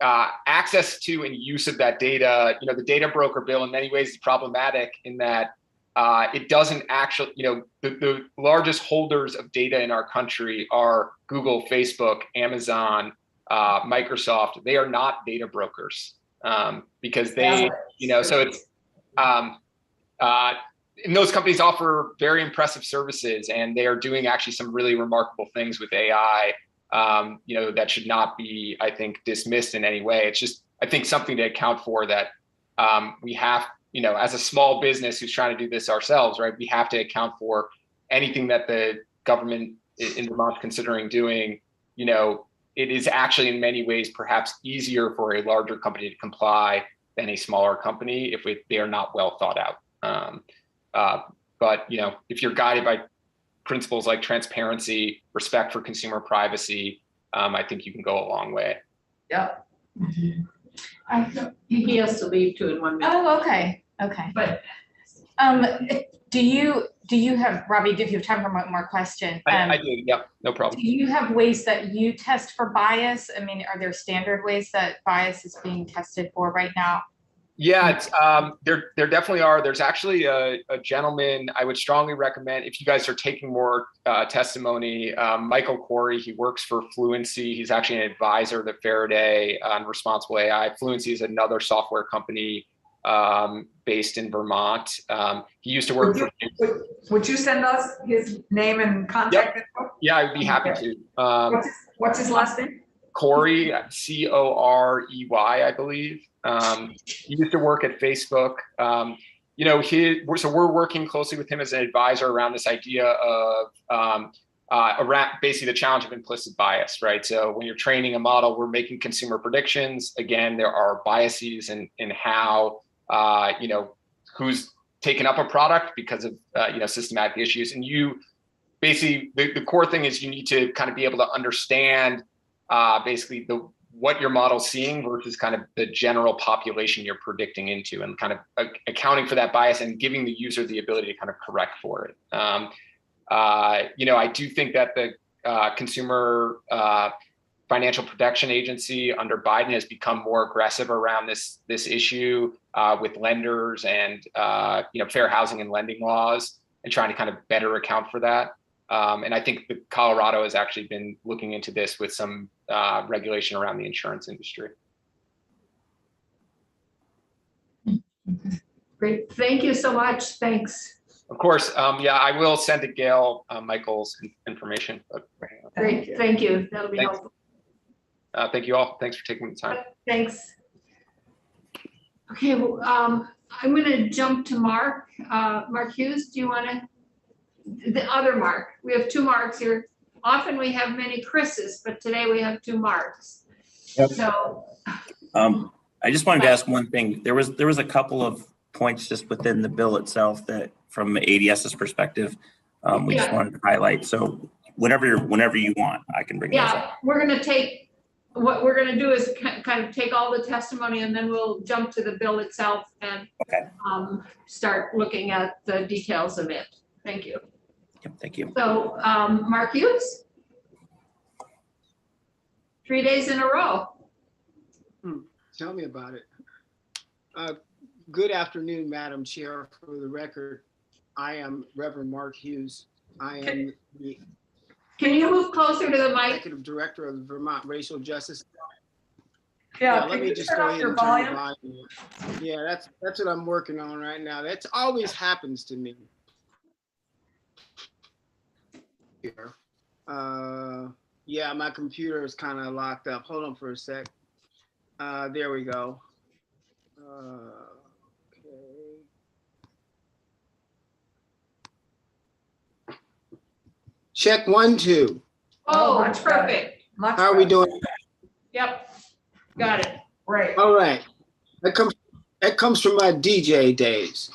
access to and use of that data. The data broker bill in many ways is problematic in that it doesn't actually, the largest holders of data in our country are Google, Facebook, Amazon, Microsoft. They are not data brokers because they, so it's, and those companies offer very impressive services, and they are doing actually some really remarkable things with AI, that should not be, I think, dismissed in any way. It's just, I think, something to account for that we have, as a small business who's trying to do this ourselves, right? We have to account for anything that the government in Vermont is considering doing. It is actually in many ways perhaps easier for a larger company to comply than a smaller company if they are not well thought out. But if you're guided by principles like transparency, respect for consumer privacy, I think you can go a long way. Yeah. He has to leave too in 1 minute. Oh, okay. But Do you have, Robbie, if you have time for one more question? I do, yep, no problem. Do you have ways that you test for bias? I mean, are there standard ways that bias is being tested for right now? Yeah, it's, there definitely are. There's actually a gentleman I would strongly recommend if you guys are taking more testimony, Michael Corey. He works for Fluency. He's actually an advisor to Faraday on responsible AI. Fluency is another software company based in Vermont. He used to work Would you send us his name and contact info? Yeah, I'd be happy to. What's his last name? Corey, Corey, I believe. He used to work at Facebook. So we're working closely with him as an advisor around this idea of around basically the challenge of implicit bias, right? So when you're training a model, we're making consumer predictions. Again, there are biases in how, who's taken up a product because of, systematic issues. And you basically, the core thing is you need to kind of be able to understand basically what your model's seeing versus kind of the general population you're predicting into, and kind of accounting for that bias and giving the user the ability to kind of correct for it. I do think that the Consumer Financial Protection Agency under Biden has become more aggressive around this issue with lenders and fair housing and lending laws, and trying to kind of better account for that. And I think Colorado has actually been looking into this with some regulation around the insurance industry. great, thank you so much. Thanks. Of course, I will send to Gail Michael's information. Great, thank you. That'll be helpful. Thank you all. Thanks for taking the time. Thanks. Okay, well, I'm going to jump to Mark. Mark Hughes, do you want to? The other Mark. We have two Marks here. Often we have many Chris's, but today we have two Marks. Yep. So. I just wanted to ask one thing. There was a couple of points just within the bill itself that, from ADS's perspective, we just wanted to highlight. So whenever you want, I can bring those up. We're going to take what we're gonna do is kind of take all the testimony and then we'll jump to the bill itself and Okay. start looking at the details of it. Thank you. Yep, thank you. So, Mark Hughes? 3 days in a row. Tell me about it. Good afternoon, Madam Chair. For the record, I am Reverend Mark Hughes. I am the Can you move closer to the mic? Executive Director of the Vermont Racial Justice. Yeah, Let can me you just turn go up ahead your and turn the volume? volume. Yeah, that's what I'm working on right now. That's always happens to me. Here. Yeah, my computer is kind of locked up. Hold on for a sec. There we go. Okay. Check 1, 2. Oh, much better. perfect. Much How are we better. doing? Yep, got it. Great. All right. That comes from my DJ days.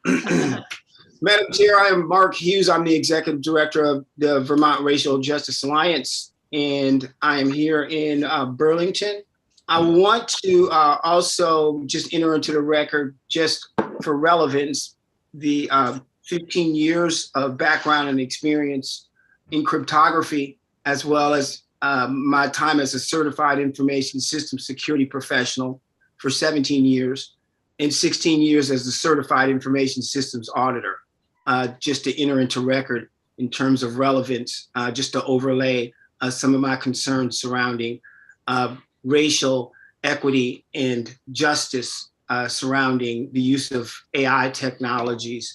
Madam Chair, I am Mark Hughes. I'm the Executive Director of the Vermont Racial Justice Alliance, and I am here in Burlington. I want to also just enter into the record, just for relevance, the 15 years of background and experience in cryptography, as well as my time as a certified information system security professional for 17 years and 16 years as a certified information systems auditor, just to enter into record in terms of relevance, just to overlay some of my concerns surrounding racial equity and justice surrounding the use of AI technologies.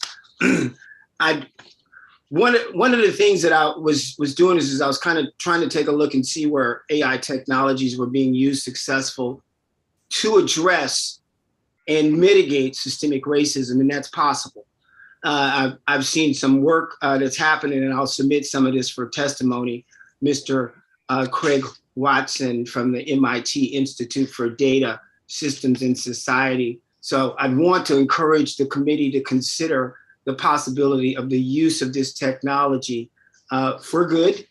One of the things that I was doing is I was kind of trying to take a look and see where AI technologies were being used successful to address and mitigate systemic racism, and that's possible. I've seen some work that's happening, and I'll submit some of this for testimony. Mr. Craig Watson from the MIT Institute for Data Systems in Society. So I'd want to encourage the committee to consider the possibility of the use of this technology for good,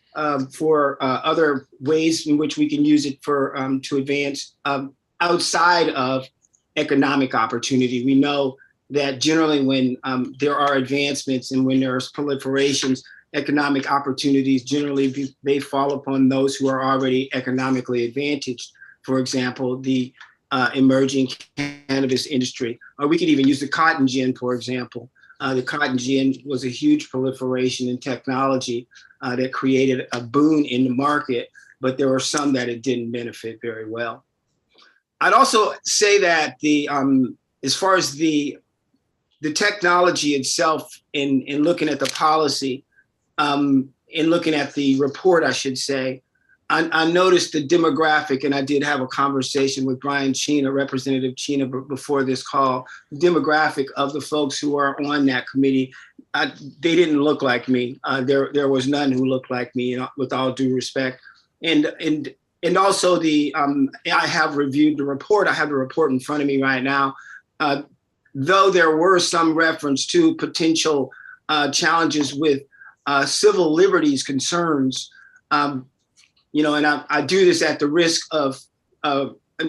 for other ways in which we can use it for to advance outside of economic opportunity. We know that generally when there are advancements and when there's proliferations, economic opportunities generally they fall upon those who are already economically advantaged. For example, the emerging cannabis industry, or we could even use the cotton gin, for example. The cotton gin was a huge proliferation in technology that created a boon in the market, but there were some that it didn't benefit very well. I'd also say that the as far as the technology itself in looking at the policy, in looking at the report, I should say, I noticed the demographic, and I did have a conversation with Brian Chena, Representative Chena, before this call. The demographic of the folks who are on that committee, they didn't look like me. There was none who looked like me, with all due respect. And also I have reviewed the report. I have the report in front of me right now. Though there were some reference to potential challenges with civil liberties concerns, and I do this at the risk of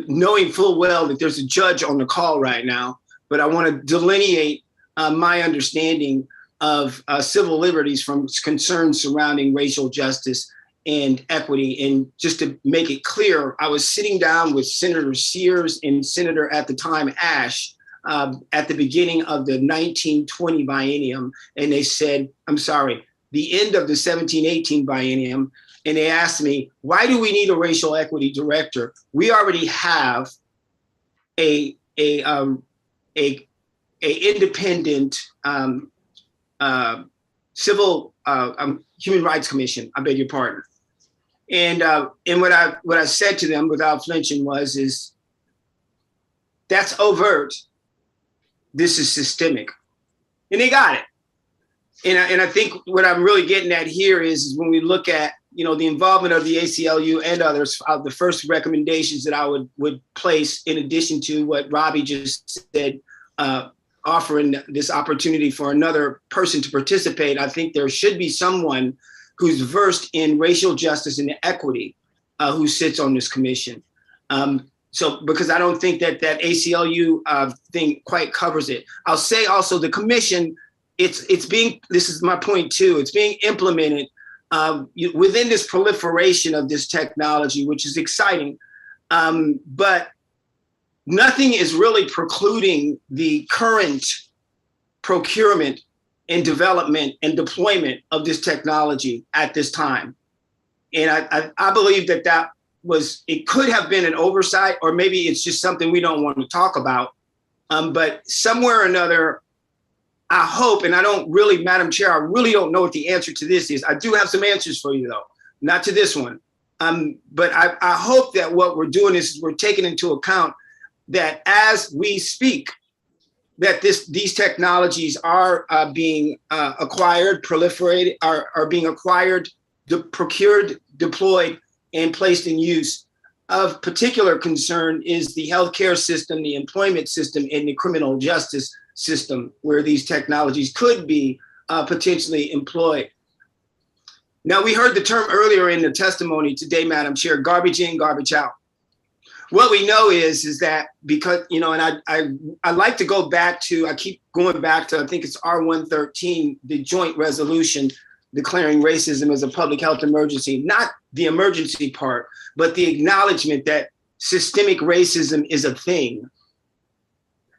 knowing full well that there's a judge on the call right now, but I want to delineate my understanding of civil liberties from concerns surrounding racial justice and equity. And just to make it clear, I was sitting down with Senator Sears and Senator at the time Ash at the beginning of the 1920 biennium, and they said, I'm sorry, the end of the 1718 biennium. And they asked me, why do we need a racial equity director? We already have a independent civil human rights commission. I beg your pardon. And what I said to them without flinching is that's overt. This is systemic, and they got it. And I think what I'm really getting at here is when we look at the involvement of the ACLU and others, the first recommendations that I would place, in addition to what Robbie just said, offering this opportunity for another person to participate, I think there should be someone who's versed in racial justice and equity who sits on this commission. So because I don't think that ACLU thing quite covers it. I'll say also the commission, it's being, this is my point too, it's being implemented within this proliferation of this technology, which is exciting. But nothing is really precluding the current procurement and development and deployment of this technology at this time. And I believe that it could have been an oversight, or maybe it's just something we don't want to talk about. But somewhere or another, I hope, and I don't really, Madam Chair, I really don't know what the answer to this is. I do have some answers for you though, not to this one. But I hope that what we're doing is we're taking into account that as we speak, that these technologies are being acquired, proliferated, are being acquired, procured, deployed, and placed in use. Of particular concern is the healthcare system, the employment system, and the criminal justice system, where these technologies could be potentially employed. Now, we heard the term earlier in the testimony today, Madam Chair, garbage in, garbage out. What we know is that because, and I like to go back to, I keep going back to, I think it's R113, the joint resolution declaring racism as a public health emergency, not the emergency part, but the acknowledgement that systemic racism is a thing.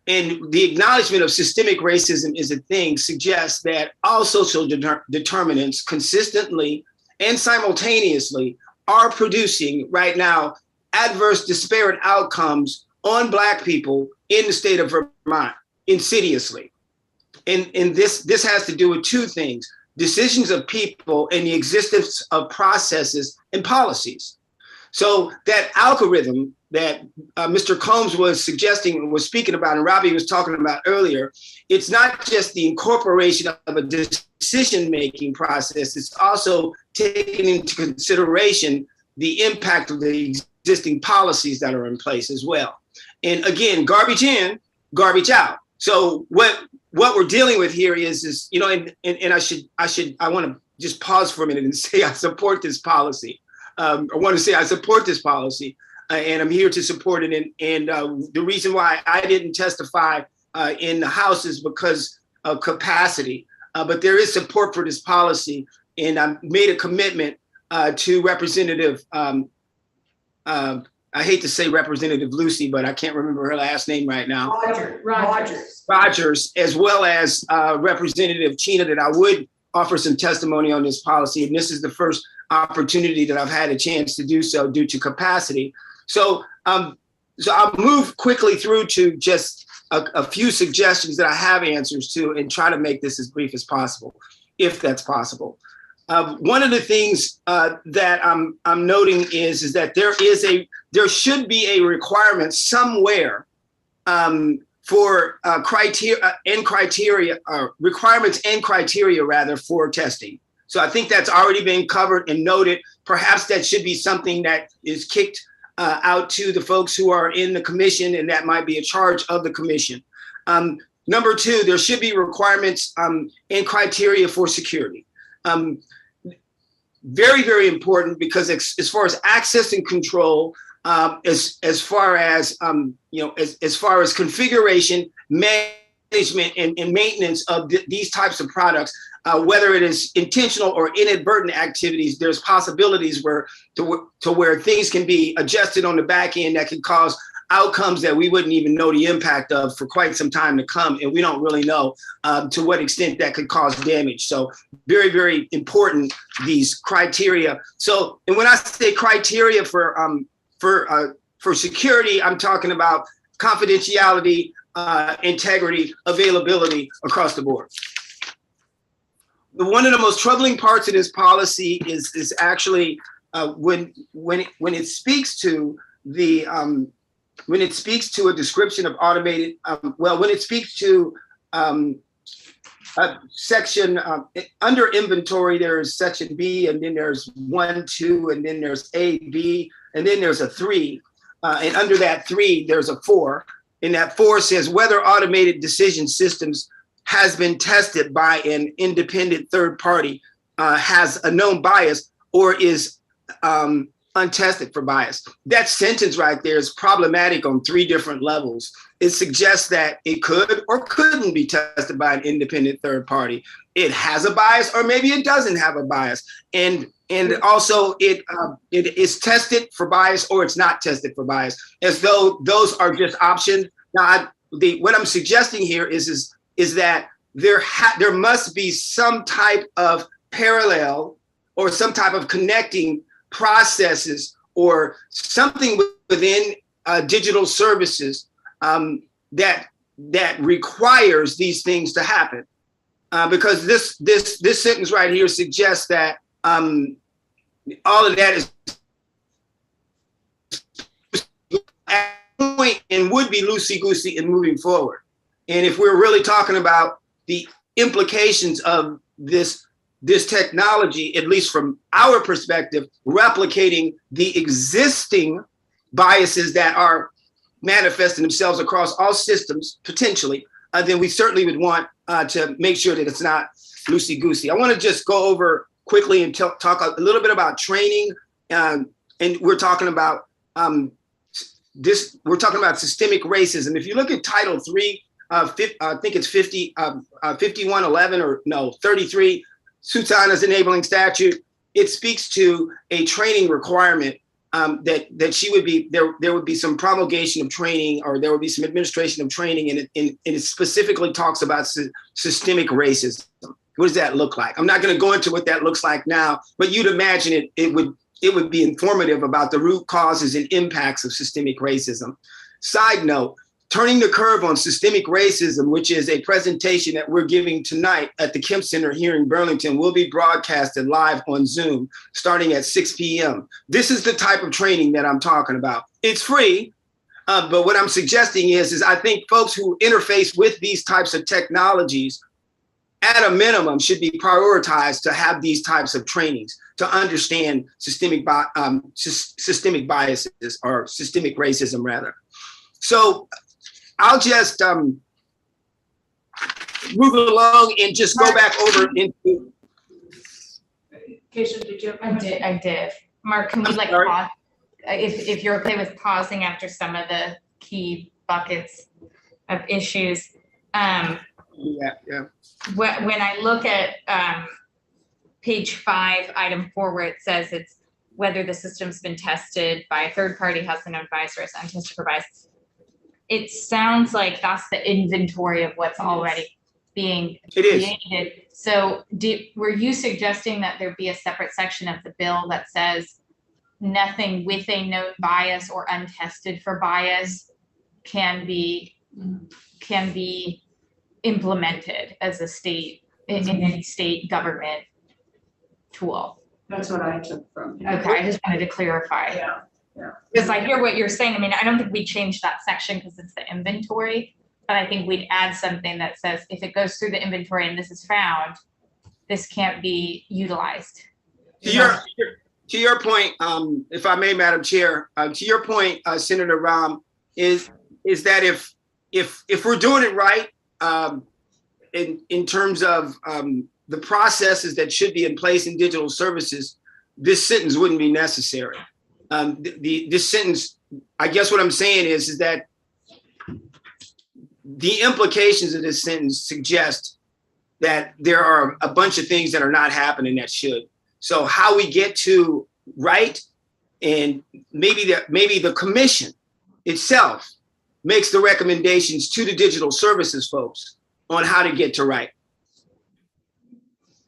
And the acknowledgement of systemic racism is a thing suggests that all social determinants consistently and simultaneously are producing right now adverse disparate outcomes on Black people in the state of Vermont, insidiously. And this has to do with two things: decisions of people and the existence of processes and policies. So that algorithm that Mr. Combs was speaking about, and Robbie was talking about earlier, it's not just the incorporation of a decision-making process, it's also taking into consideration the impact of the existing policies that are in place as well. And again, garbage in, garbage out. So what we're dealing with here is and I want to just pause for a minute and say I support this policy. I want to say I support this policy, and I'm here to support it. And the reason why I didn't testify in the House is because of capacity. But there is support for this policy, and I made a commitment to Representative. I hate to say Representative Lucy, but I can't remember her last name right now. Rogers, as well as Representative Chena, that I would offer some testimony on this policy. And this is the first opportunity that I've had a chance to do so due to capacity. So I'll move quickly through to just a few suggestions that I have answers to and try to make this as brief as possible, if that's possible. One of the things that I'm noting is that there should be a requirement somewhere for requirements and criteria rather for testing. So I think that's already been covered and noted. Perhaps that should be something that is kicked out to the folks who are in the commission, and that might be a charge of the commission. Number two, there should be requirements and criteria for security. Very, very important, because as far as access and control, as far as configuration, management, and maintenance of these types of products, whether it is intentional or inadvertent activities, there's possibilities where things can be adjusted on the back end that can cause outcomes that we wouldn't even know the impact of for quite some time to come, and we don't really know to what extent that could cause damage. So very, very important, these criteria. So, and when I say criteria for security, I'm talking about confidentiality, integrity, availability across the board. One of the most troubling parts of this policy is actually when it speaks to the when it speaks to a description of automated, when it speaks to a section under inventory, there's section B, and then there's 1, 2, and then there's A, B, and then there's a 3. And under that 3, there's a 4. And that 4 says whether automated decision systems has been tested by an independent third party, has a known bias, or is untested for bias. That sentence right there is problematic on 3 different levels. It suggests that it could or couldn't be tested by an independent third party. It has a bias, or maybe it doesn't have a bias. And also it is tested for bias or it's not tested for bias, as though those are just options. Now, what I'm suggesting here is that there must be some type of parallel or some type of connecting processes or something within digital services that requires these things to happen. Because this sentence right here suggests that all of that is at point and would be loosey-goosey in moving forward. And if we're really talking about the implications of this technology, at least from our perspective, replicating the existing biases that are manifesting themselves across all systems, potentially, then we certainly would want to make sure that it's not loosey-goosey. I want to just go over quickly and talk a little bit about training. And we're talking about systemic racism. If you look at Title III, I think it's 5111 or no, 33, Sultana's enabling statute, it speaks to a training requirement that she would be, there would be some promulgation of training, or there would be some administration of training, and it specifically talks about systemic racism. What does that look like? I'm not going to go into what that looks like now, but you'd imagine it would be informative about the root causes and impacts of systemic racism. Side note, Turning the Curve on Systemic Racism, which is a presentation that we're giving tonight at the Kemp Center here in Burlington, will be broadcasted live on Zoom starting at 6 p.m. This is the type of training that I'm talking about. It's free, but what I'm suggesting is I think folks who interface with these types of technologies, at a minimum, should be prioritized to have these types of trainings to understand systemic biases, or systemic racism, rather. So I'll just move along and just go back over into. Keisha, did you? I did. Mark, can we like sorry? pause? If you're okay with pausing after some of the key buckets of issues. Yeah. When I look at page 5, item 4, where it says it's whether the system's been tested by a third party, has been known bias, or is untested for bias. It sounds like that's the inventory of what's already being created. So were you suggesting that there be a separate section of the bill that says nothing with a known bias or untested for bias can be implemented as a state in any state government tool? That's what I took from him. Okay, I just wanted to clarify. Yeah. Because I hear what you're saying. I mean, I don't think we change that section because it's the inventory, but I think we'd add something that says if it goes through the inventory and this is found, this can't be utilized. To your point, if I may, Madam Chair, to your point, Senator Rahm, is that if we're doing it right, in terms of the processes that should be in place in digital services, this sentence wouldn't be necessary. This sentence, I guess what I'm saying is that the implications of this sentence suggest that there are a bunch of things that are not happening that should. So how we get to right, and maybe the commission itself makes the recommendations to the digital services folks on how to get to right.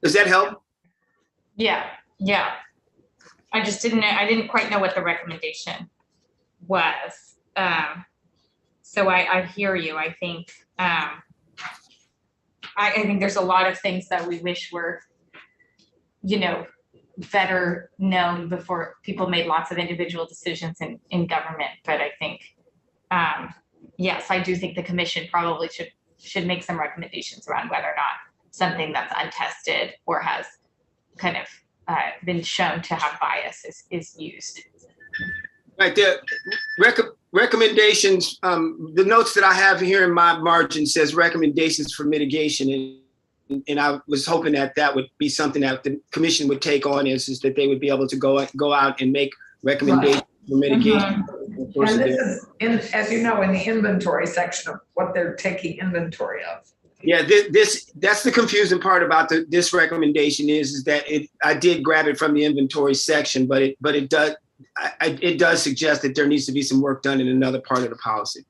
Does that help? Yeah. I didn't quite know what the recommendation was. So I hear you. I think I think there's a lot of things that we wish were, better known before people made lots of individual decisions in government. But I think, yes, I do think the commission probably should make some recommendations around whether or not something that's untested or has kind of been shown to have bias is used. Right, the recommendations, the notes that I have here in my margin says recommendations for mitigation, and I was hoping that would be something that the commission would take on, is that they would be able to go out and make recommendations for mitigation. Of course, And it this is. is in, as you know, in the inventory section of what they're taking inventory of. Yeah, that's the confusing part about this recommendation is that I did grab it from the inventory section, but it does suggest that there needs to be some work done in another part of the policy.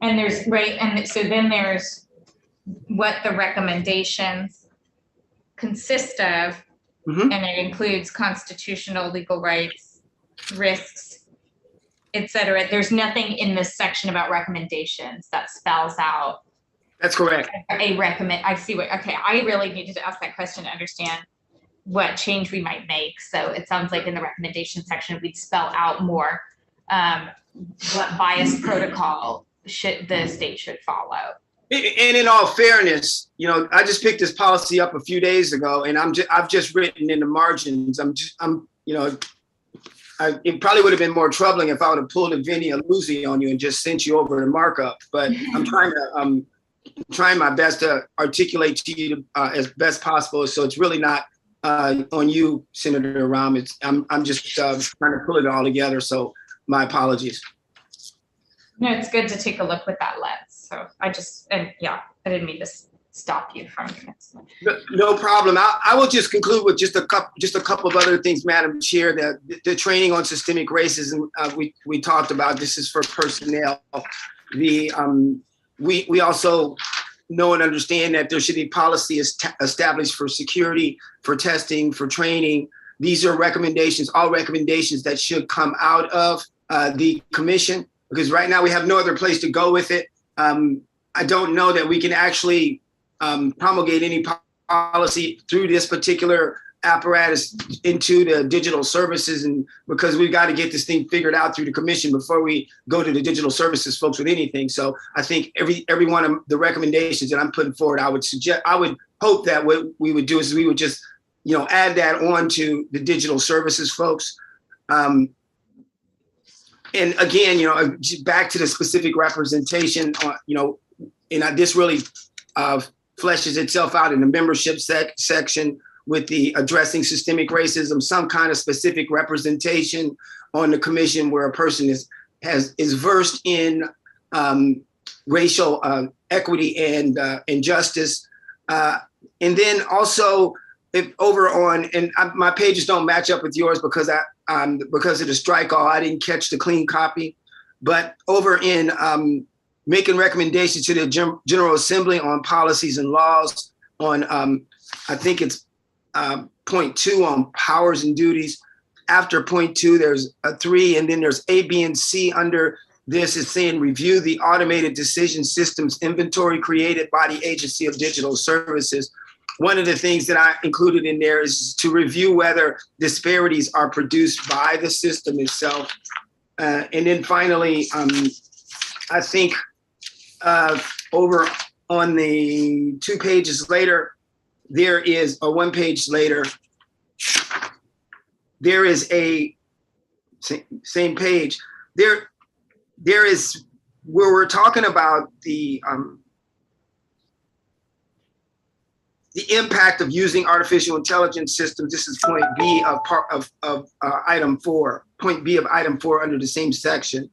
And there's, right, and so then there's what the recommendations consist of, Mhm. and it includes constitutional legal rights, risks, et cetera. There's nothing in this section about recommendations that spells out That's correct. a recommend. I see what, okay, I really needed to ask that question to understand what change we might make. So it sounds like in the recommendation section, we'd spell out more what bias protocol the state should follow. And in all fairness, I just picked this policy up a few days ago, and I've just written in the margins. It probably would have been more troubling if I would have pulled a Vinny or Lucy on you and just sent you over the markup. But I'm trying my best to articulate to you as best possible. So it's really not on you, Senator Rahm. I'm just trying to pull it all together. So my apologies. No, it's good to take a look with that lens. So I didn't mean to stop you from it. No problem. I will just conclude with just a couple of other things, Madam Chair. The training on systemic racism we talked about. This is for personnel. We also know and understand that there should be policy established for security, for testing, for training. These are recommendations, all recommendations that should come out of the commission, because right now we have no other place to go with it. I don't know that we can actually promulgate any policy through this particular apparatus into the digital services, and because we've got to get this thing figured out through the commission before we go to the digital services folks with anything. So I think every one of the recommendations that I'm putting forward, I would hope that what we would do is we would just add that on to the digital services folks. And again, back to the specific representation, and this really fleshes itself out in the membership section with the addressing systemic racism, some kind of specific representation on the commission where a person is versed in racial equity and justice. And then also my pages don't match up with yours because of the strike all, I didn't catch the clean copy, but over in making recommendations to the General Assembly on policies and laws on, I think it's point 2 on powers and duties. After point 2, there's a 3, and then there's A, B, and C under this is saying review the automated decision systems inventory created by the Agency of Digital Services. One of the things that I included in there is to review whether disparities are produced by the system itself. And then finally, I think over on the 2 pages later, there is a 1 page later, there is a same page. There is where we're talking about the impact of using artificial intelligence systems. This is point B of item 4, point B of item 4 under the same section.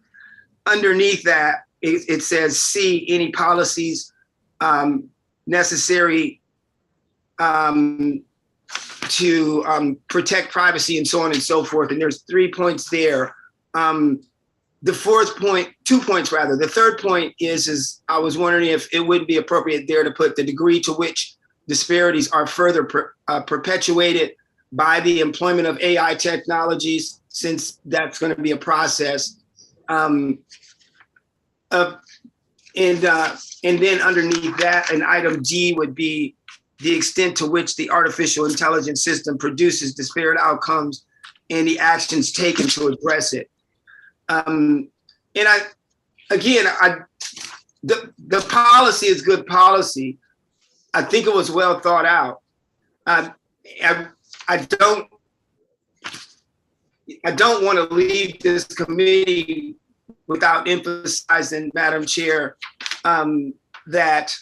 Underneath that, it says C, any policies necessary to protect privacy and so on and so forth. And there's 3 points there. The fourth point, 2 points rather. The third point is I was wondering if it would be appropriate there to put the degree to which disparities are further perpetuated by the employment of AI technologies, since that's going to be a process. And then underneath that, an item G would be the extent to which the artificial intelligence system produces disparate outcomes and the actions taken to address it. And the policy is good policy. I think it was well thought out. I don't want to leave this committee without emphasizing, Madam Chair, that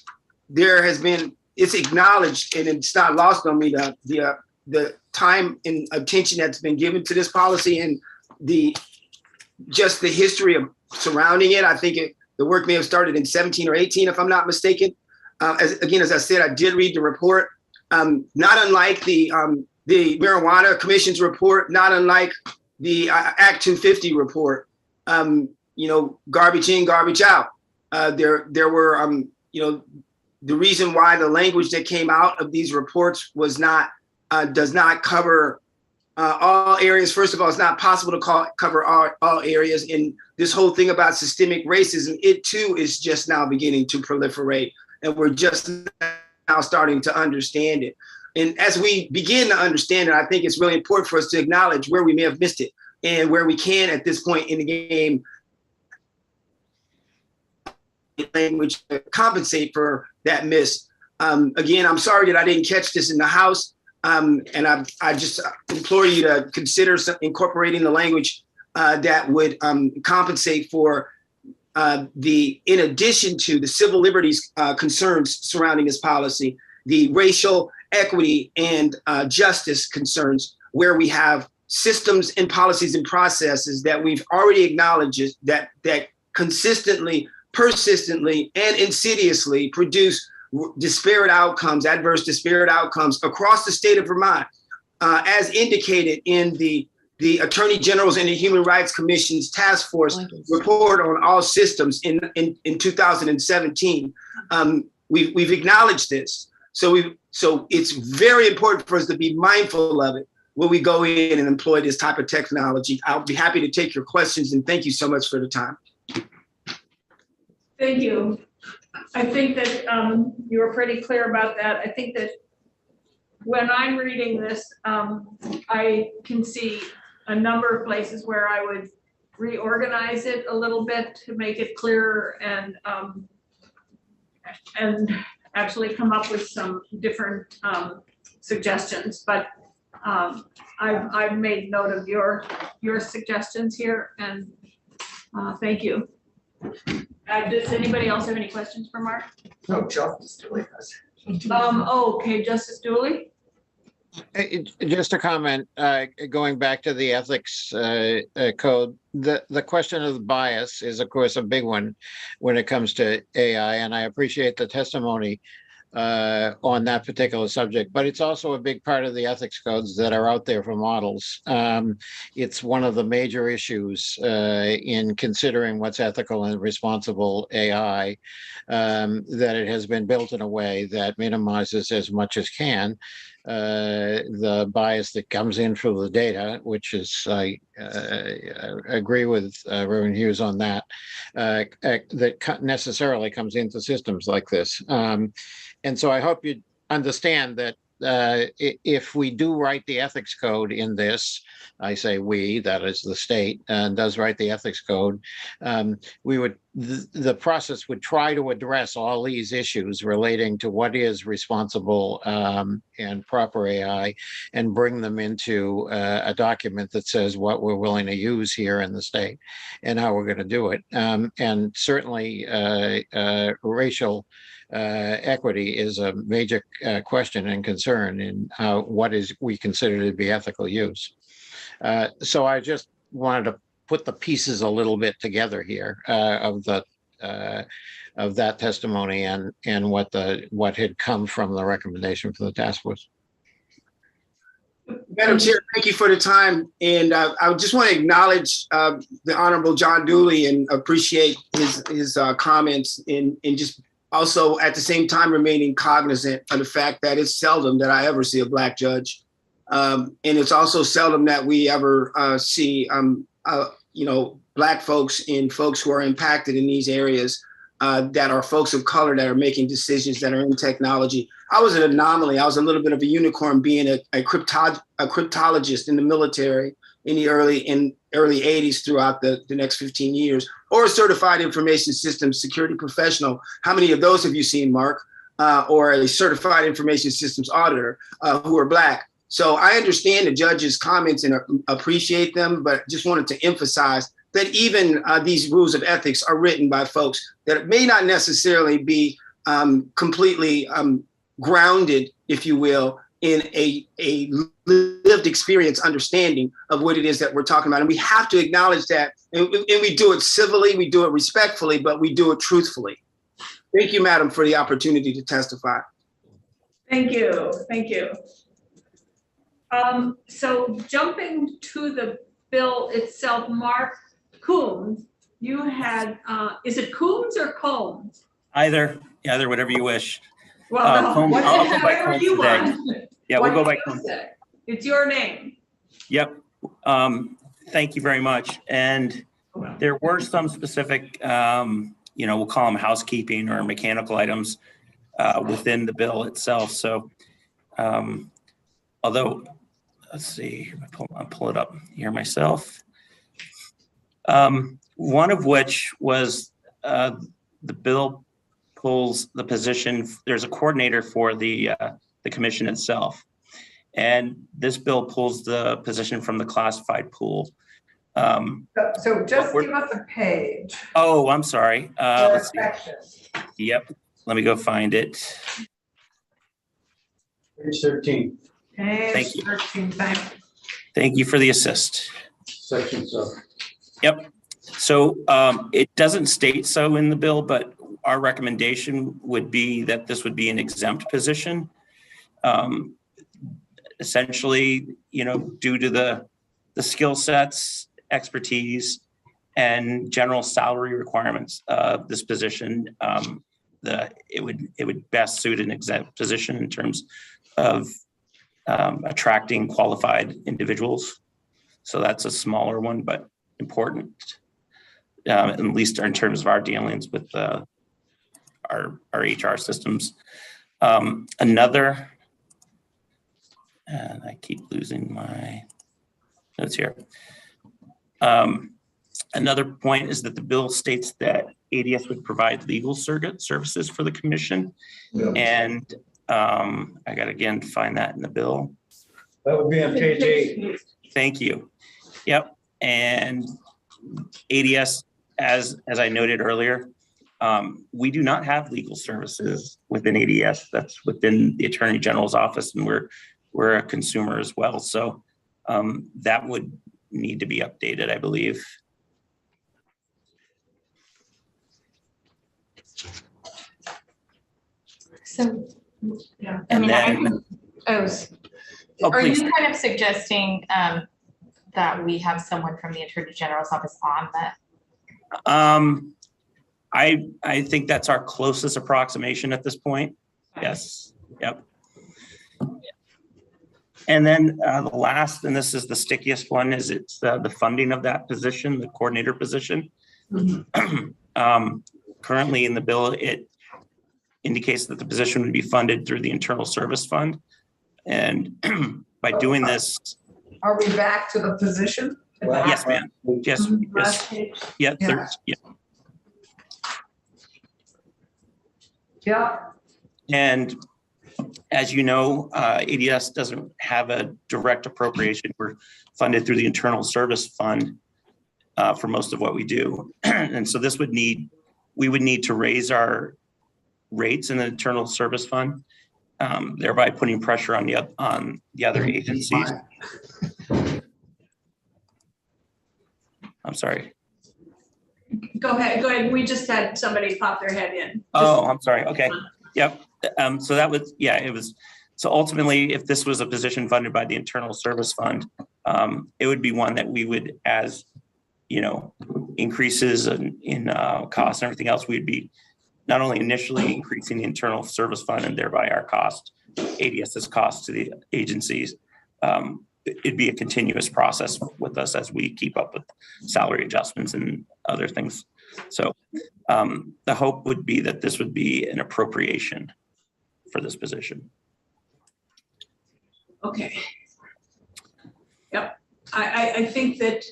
there has been, it's acknowledged and it's not lost on me, the time and attention that's been given to this policy. And just the history of surrounding it. I think the work may have started in 17 or 18, if I'm not mistaken. As I said, I did read the report. Not unlike the Marijuana Commission's report, not unlike the Act 250 report. Garbage in, garbage out. There were, the reason why the language that came out of these reports does not cover all areas. First of all, it's not possible to cover all areas. And this whole thing about systemic racism, it too is just now beginning to proliferate. And we're just now starting to understand it. And as we begin to understand it, I think it's really important for us to acknowledge where we may have missed it and where we can at this point in the game language to compensate for that miss. Again, I'm sorry that I didn't catch this in the House. And I just implore you to consider incorporating the language that would compensate for in addition to the civil liberties concerns surrounding this policy, the racial equity and justice concerns, where we have systems and policies and processes that we've already acknowledged that consistently, persistently, and insidiously produce adverse disparate outcomes across the state of Vermont, as indicated in the Attorney General's and the Human Rights Commission's task force report on all systems in 2017. We've acknowledged this. So it's very important for us to be mindful of it when we go in and employ this type of technology. I'll be happy to take your questions, and thank you so much for the time. Thank you. I think that you were pretty clear about that. I think that when I'm reading this, I can see a number of places where I would reorganize it a little bit to make it clearer and actually come up with some different suggestions. But I've made note of your suggestions here, and thank you. Does anybody else have any questions for Mark? No, Justice Dooley has. Okay, Justice Dooley. Just a comment, going back to the ethics code, the question of the bias is, of course, a big one when it comes to AI, and I appreciate the testimony on that particular subject, but it's also a big part of the ethics codes that are out there for models. It's one of the major issues in considering what's ethical and responsible AI, that it has been built in a way that minimizes as much as can the bias that comes in through the data, which is, I agree with Reverend Hughes on that, that necessarily comes into systems like this. And so I hope you understand that if we do write the ethics code in this, I say we, that is the state, does write the ethics code, the process would try to address all these issues relating to what is responsible and proper AI, and bring them into a document that says what we're willing to use here in the state and how we're going to do it. And certainly racial equity is a major question and concern in what we consider to be ethical use. So I just wanted to put the pieces a little bit together here of that testimony and what had come from the recommendation from the task force. Madam Chair, thank you for the time. And I just want to acknowledge the Honorable John Dooley and appreciate his comments, and just also at the same time remaining cognizant of the fact that it's seldom that I ever see a Black judge. And it's also seldom that we ever see, Black folks and folks who are impacted in these areas that are folks of color that are making decisions that are in technology. I was an anomaly. I was a little bit of a unicorn, being a cryptologist in the military in the early 80s throughout the next 15 years, or a certified information systems security professional. How many of those have you seen, Mark? Or a certified information systems auditor who are Black? So I understand the judge's comments and appreciate them, but just wanted to emphasize that even these rules of ethics are written by folks that may not necessarily be completely grounded, if you will, in a lived experience understanding of what it is that we're talking about. And we have to acknowledge that. And we do it civilly, we do it respectfully, but we do it truthfully. Thank you, madam, for the opportunity to testify. Thank you, thank you. So jumping to the bill itself, Mark Coombs, you had, is it Coombs or Combs? Either, whatever you wish. Well, no, Combs, I'll go by whatever Combs you today. want. Yeah, we'll go by What Combs. you say. It's your name. Yep. Thank you very much. And there were some specific, we'll call them housekeeping or mechanical items within the bill itself. So, although, let's see, I'll pull it up here myself. One of which was the bill pulls the position. There's a coordinator for the commission itself, and this bill pulls the position from the classified pool. So just give us a page. Oh, I'm sorry. Or a Let's see. section. Yep. Let me go find it. Page 13, Thank you. 13, thank you. Thank you for the assist. section so. Yep. So it doesn't state so in the bill, but our recommendation would be that this would be an exempt position. Essentially, due to the skill sets, expertise, and general salary requirements of this position, it would best suit an exempt position in terms of attracting qualified individuals. So that's a smaller one, but important, at least in terms of our dealings with our HR systems. Another, and I keep losing my notes here. Another point is that the bill states that ADS would provide legal surrogate services for the commission. Yeah. And I got to again find that in the bill. That would be on page 8. Thank you. Yep. And ADS, as I noted earlier, we do not have legal services within ADS. That's within the Attorney General's office, and we're a consumer as well. So that would need to be updated, I believe. So, Yeah. I mean, then- Oh, are please. you kind of suggesting that we have someone from the Attorney General's office on that? I think that's our closest approximation at this point. Yes. Yep. And then the last, and this is the stickiest one, is it's the funding of that position, the coordinator position. Currently in the bill, it indicates that the position would be funded through the Internal Service Fund. And by doing this. Are we back to the position? Well, Yes, ma'am. Yes. Last Yes. page. Yeah. Yeah. Yeah. Yeah, And as you know, ADS doesn't have a direct appropriation. We're funded through the Internal Service Fund for most of what we do. And so we would need to raise our rates in the Internal Service Fund, thereby putting pressure on the other agencies. I'm sorry. Go ahead. We just had somebody pop their head in. Oh, I'm sorry. Okay. Yep. So that was, it was, so ultimately, if this was a position funded by the Internal Service Fund, it would be one that we would, as, increases in costs and everything else, we'd be not only initially increasing the Internal Service Fund and thereby our cost, ADS's cost to the agencies. It'd be a continuous process with us as we keep up with salary adjustments and other things. So the hope would be that this would be an appropriation for this position. Okay. Yep. I think that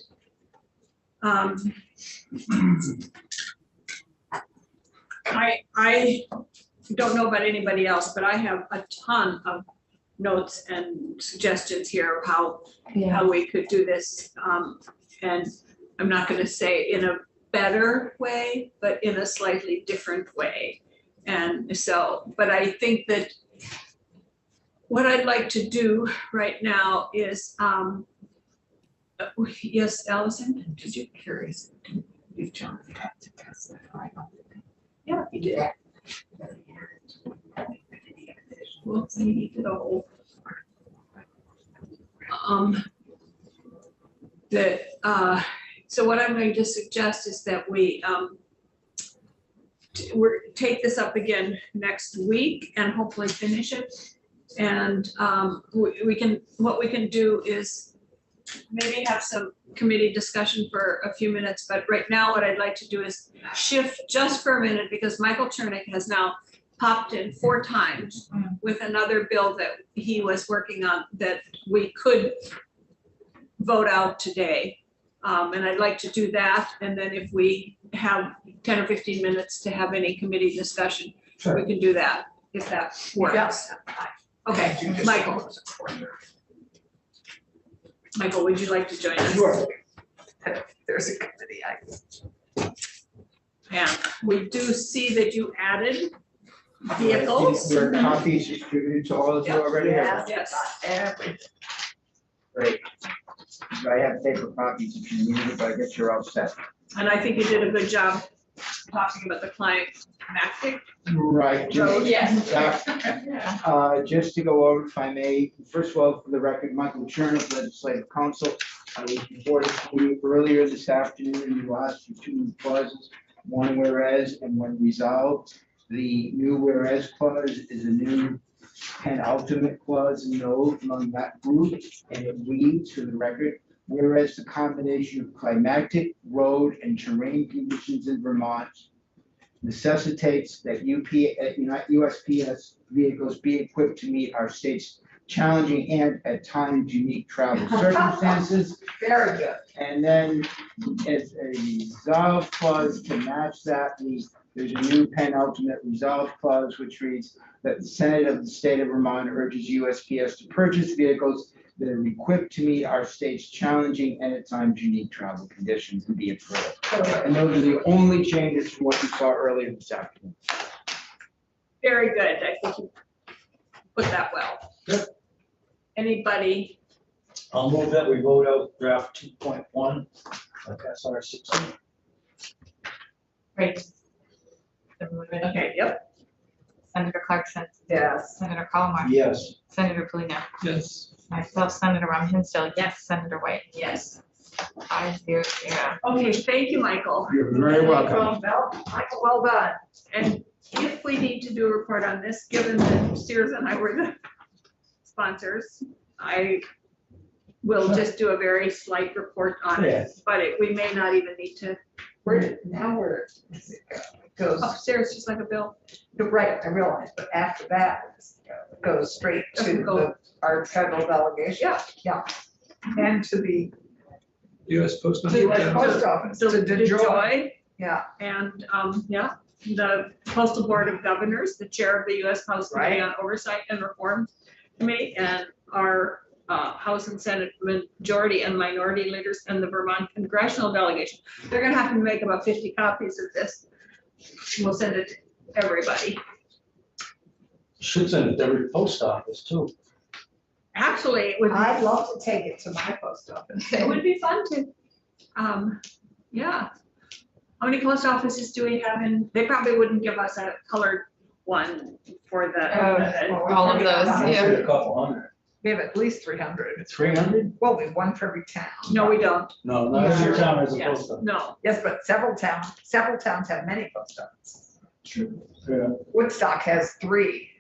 I don't know about anybody else, but I have a ton of notes and suggestions here of how we could do this. And I'm not going to say in a better way, but in a slightly different way. And so, but I think that what I'd like to do right now is, yes, Allison, did you? Curious. You've John had to test that, right? Yeah, you did. Well, we need to know. So what I'm going to suggest is that we take this up again next week and hopefully finish it. And what we can do is maybe have some committee discussion for a few minutes, but right now what I'd like to do is shift just for a minute, because Michael Chernick has now popped in 4 times with another bill that he was working on that we could vote out today. And I'd like to do that. And then if we have 10 or 15 minutes to have any committee discussion, we can do that, if that works. Yes. Okay, Michael. Michael, would you like to join us? Sure. There's a committee. Yeah, we do see that you added vehicles. There are copies distributed to all of you already? Yes. Great. I have paper copies if you need it, but I guess you're all set. And I think you did a good job talking about the climactic. Right. Road, yes. Just to go over, if I may, first of all, for the record, Michael Chernick, Legislative Counsel. I was before this committee earlier this afternoon, and you asked for 2 new clauses, one whereas and one resolved. The new whereas clause is a new penultimate clause in note among that group, and it reads, for the record, whereas the combination of climatic, road, and terrain conditions in Vermont necessitates that USPS vehicles be equipped to meet our state's challenging and at times unique travel circumstances. Very good. And then as a resolve clause to match that, there's a new penultimate resolve clause which reads that the Senate of the state of Vermont urges USPS to purchase vehicles that are equipped to meet our state's challenging and at times unique travel conditions and be approved. And those are the only changes from what you saw earlier this afternoon. Very good. I think you put that well. Good. Anybody? I'll move that we vote out draft 2.1, SR 16. Great. Everyone ready? Okay, yep. Senator Clarkson, Yes. Senator Calmar, Yes. Senator Polino, Yes. myself, Senator Ram Hinsdale, yes, Senator White, Yes. 5-0. Okay, thank you, Michael. You're very welcome. Michael, well done. And if we need to do a report on this, given that Sears and I were the sponsors, I will just do a very slight report on it, Yes. but we may not even need to. Where does it go? It goes, Upstairs, just like a bill. you're right, I realize, but after that, it goes straight to our federal delegation. Yeah. Yeah. And to the US Post Office. US Post Office, to DeJoy. Yeah. And, yeah, the Postal Board of Governors, the chair of the U.S. House Committee on Oversight and Reform Committee, and our House and Senate majority and minority leaders and the Vermont congressional delegation. They're gonna have to make about 50 copies of this. We'll send it to everybody. Should send it to every post office too. Actually, it would, I'd love to take it to my post office. it would be fun to, yeah. How many post offices do we have in, they probably wouldn't give us a colored one for the. All of those, I yeah. said a couple hundred. We have at least 300. 300? Well, we have one for every town. No, we don't. No, not every town has a Yeah, post office. no. Yes, but several towns have many post offices. Yeah. Woodstock has 3.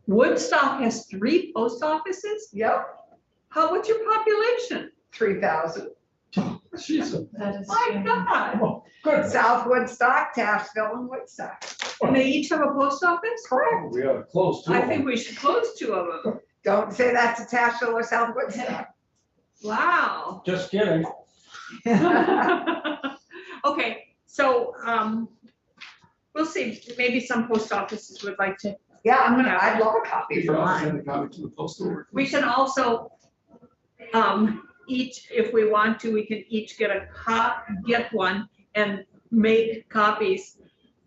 Woodstock has 3 post offices? Yep, What's your population? 3,000. Jesus. That is My God. Good. South Woodstock, Taftsville, and Woodstock. And they each have a post office? Correct. We are close to I them. think we should close 2 of them. Don't say that to Taftsville or South Woodstock. Wow. Just kidding. Okay, so, we'll see, maybe some post offices would like to. Yeah, I'd love a copy You for can also mine. send a copy to the postal workers. We can also, each, if we want to, we can each get get one and make copies,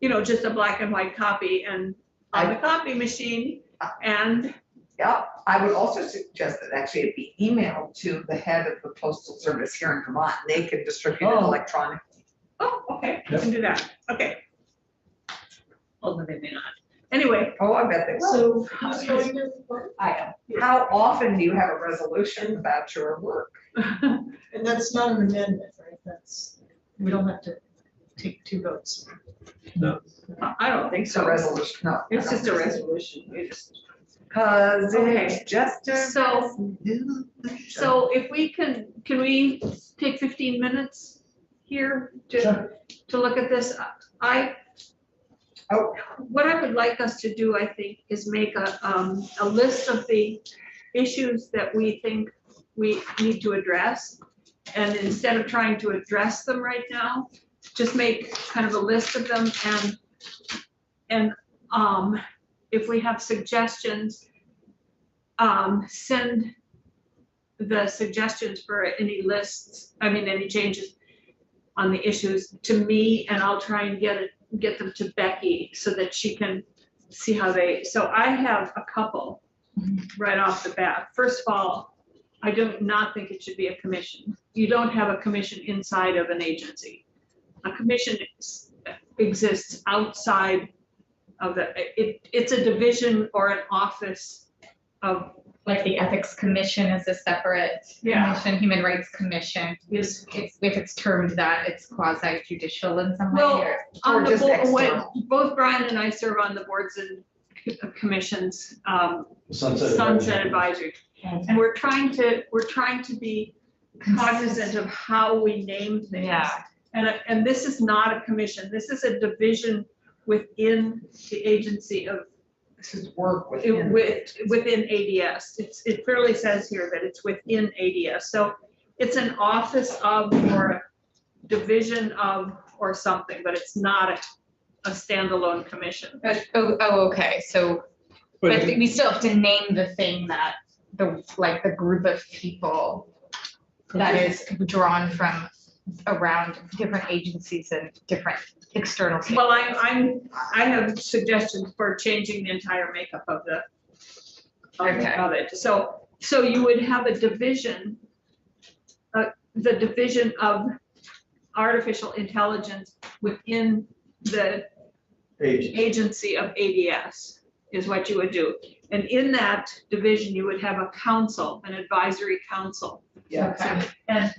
just a black and white copy and on the copy machine and Yeah, I would also suggest that actually it be emailed to the head of the postal service here in Vermont. They can distribute it Oh. electronically. Oh, okay, we can do that, okay. Although they may not. Anyway, Oh, I bet they will. so. Who's going to report? I am. How often do you have a resolution about your work? And that's not an amendment, right? We don't have to take 2 votes. I don't think It's a so. resolution, no. It's just a resolution, we just. Cause Okay. it's just a. So- So if we can we take 15 minutes here to look at this? What I would like us to do, I think, is make a list of the issues that we think we need to address. And instead of trying to address them right now, just make kind of a list of them and if we have suggestions, send the suggestions for any lists, any changes on the issues to me, and I'll try and get them to Becky so that she can see how so I have a couple right off the bat. First of all, I do not think it should be a commission. You don't have a commission inside of an agency. A commission exists outside of it's a division or an office of. Like the Ethics Commission is a separate Yeah. commission, Human Rights Commission. Is If it's termed that, it's quasi judicial in some way. Well, or- on Or the just external. both Brian and I serve on the boards and commissions, Sunset. Sunset Advisory. And we're trying to be cognizant of how we name things. Yeah. And this is not a commission. This is a division within the agency of This is work within. within ADS. It clearly says here that it's within ADS. So it's an office of or a division of or something, but it's not a standalone commission. Okay, so, but we still have to name the thing that the group of people that is drawn from around different agencies and different external. Well, I have suggestions for changing the entire makeup of it. So you would have a division, the division of artificial intelligence within the agency of ADS is what you would do. And in that division, you would have a council, an advisory council. Yeah. Okay. And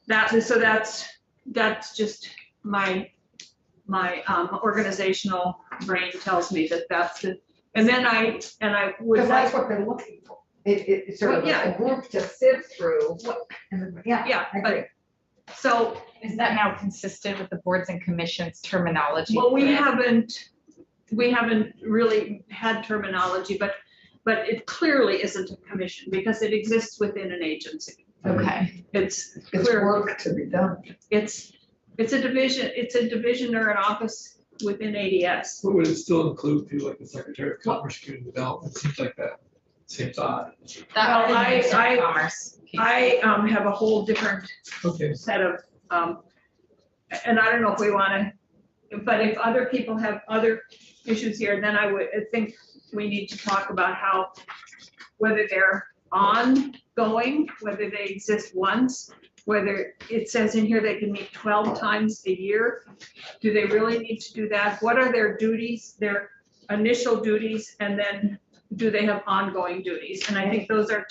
that's just my organizational brain tells me that that's the, and I would Because like, that's what they're looking for. It's sort Well, of yeah. a group to sift through. Yeah, yeah, I agree. but, so, Is that now consistent with the boards and commissions terminology? well, we haven't really had terminology, but it clearly isn't a commission because it exists within an agency. Okay, It's It's clear, work to be done. it's a division or an office within ADS. But would it still include people like the Secretary of Commerce, Community Development? Seems like that. Seems odd. that Well, is I- commerce. piece. I have a whole different Okay. set of, and I don't know if we want to, but if other people have other issues here, then I think we need to talk about whether they're ongoing, whether they exist once, whether it says in here they can meet 12 times a year. Do they really need to do that? What are their duties, their initial duties, and then do they have ongoing duties? And I think those are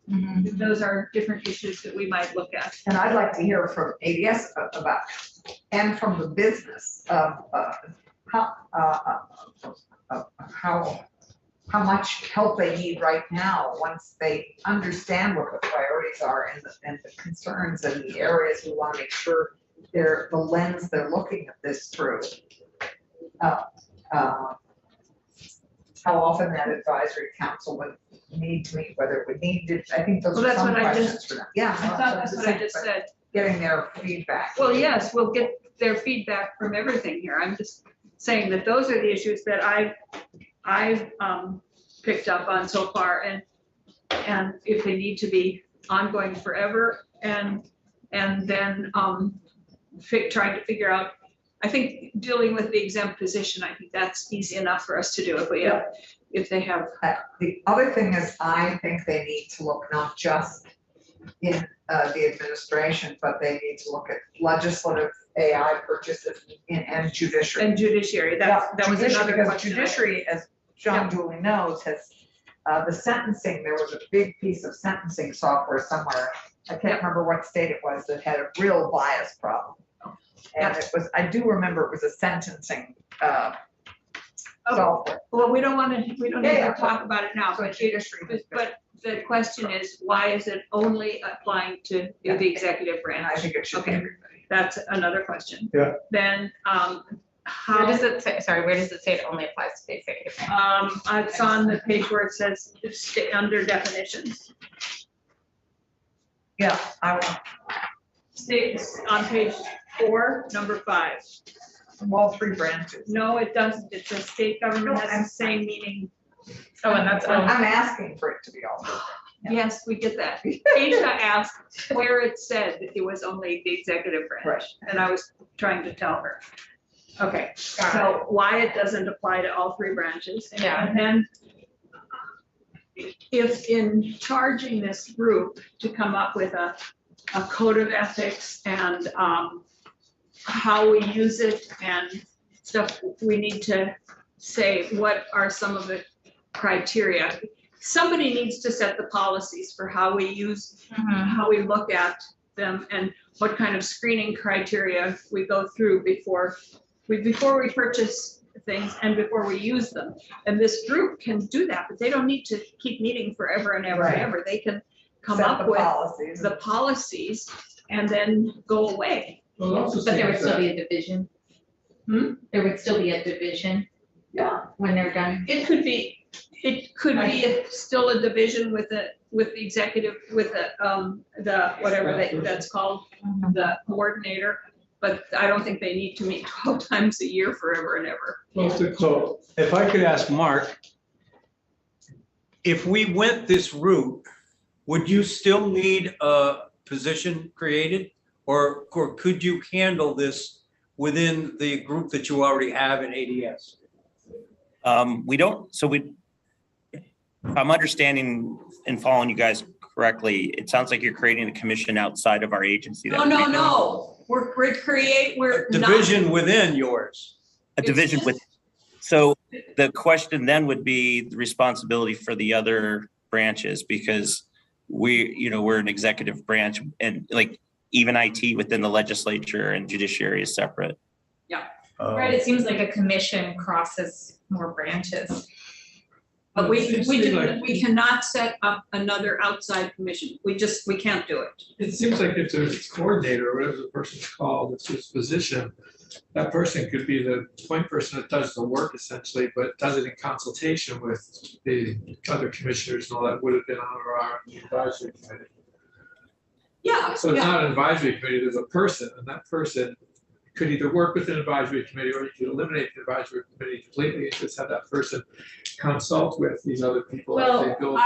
those are different issues that we might look at. And I'd like to hear from ADS about, and from the business of how much help they need right now once they understand what the priorities are and the concerns and the areas we want to make sure the lens they're looking at this through. How often that advisory council would need to meet, whether it would need to, I think those Well, are that's some what I questions just- for them. Yeah. I thought that's what I just said. Getting their feedback. Well, yes, we'll get their feedback from everything here. I'm just saying that those are the issues that I've picked up on so far, and if they need to be ongoing forever, and then trying to figure out. I think dealing with the exempt position, I think that's easy enough for us to do if we have if they have, The other thing is, I think they need to look not just in the administration, but they need to look at legislative AI purchases and judiciary. and judiciary, that was Judiciary, another because question. judiciary, as John Dooley knows, has, the sentencing, there was a big piece of sentencing software somewhere. I can't remember what state it was that had a real bias problem. And it was, I do remember it was a sentencing, software. Well, we don't need to talk about it now, So but judiciary. but the question is, why is it only applying to Yeah. the executive And branch? I think it should be Okay. everybody. That's another question. Yeah. Then, Where how, does it say, sorry, where does it say it only applies to the executive branch? it's on the page where it says, it's under definitions. Yeah, I want States on page 4, number 5. all three branches. No, it doesn't. It says state government No, has I'm- the same meaning. Oh, and that's, I'm asking for it to be all three. Yeah. Yes, we get that. Keisha asked where it said that it was only the executive branch, Right. and I was trying to tell her. Okay, got it. so why it doesn't apply to all three branches. Yeah. And then if in charging this group to come up with a code of ethics and how we use it and stuff, we need to say what are some of the criteria. Somebody needs to set the policies for how we use, how we look at them and what kind of screening criteria we go through before we purchase things and before we use them. And this group can do that, but they don't need to keep meeting forever and ever and Right. ever. They can come Set up the with policies. the policies and then go away. Well, it also But there would seems still that- be a division. There would still be a division Yeah, when they're done. It could be still a division with the executive, with the whatever that's called, the coordinator. But I don't think they need to meet 12 times a year forever and ever. So if I could ask Mark, if we went this route, would you still need a position created? Or could you handle this within the group that you already have in ADS? We don't, so we, if I'm understanding and following you guys correctly, it sounds like you're creating a commission outside of our agency. that would be- No. We're not. Division within yours. A division with, so the question then would be the responsibility for the other branches, because we're an executive branch, and like even IT within the legislature and judiciary is separate. Right, it seems like a commission crosses more branches. But It seems like- we cannot set up another outside commission. We can't do it. It seems like if there's a coordinator, or whatever the person's called, it's his position, that person could be the point person that does the work essentially, but does it in consultation with the other commissioners and all that would have been on our advisory committee. Yeah, So it's not an advisory committee, there's a person, and that person could either work with an advisory committee, or you could eliminate the advisory committee completely and just have that person consult with these other people as they build.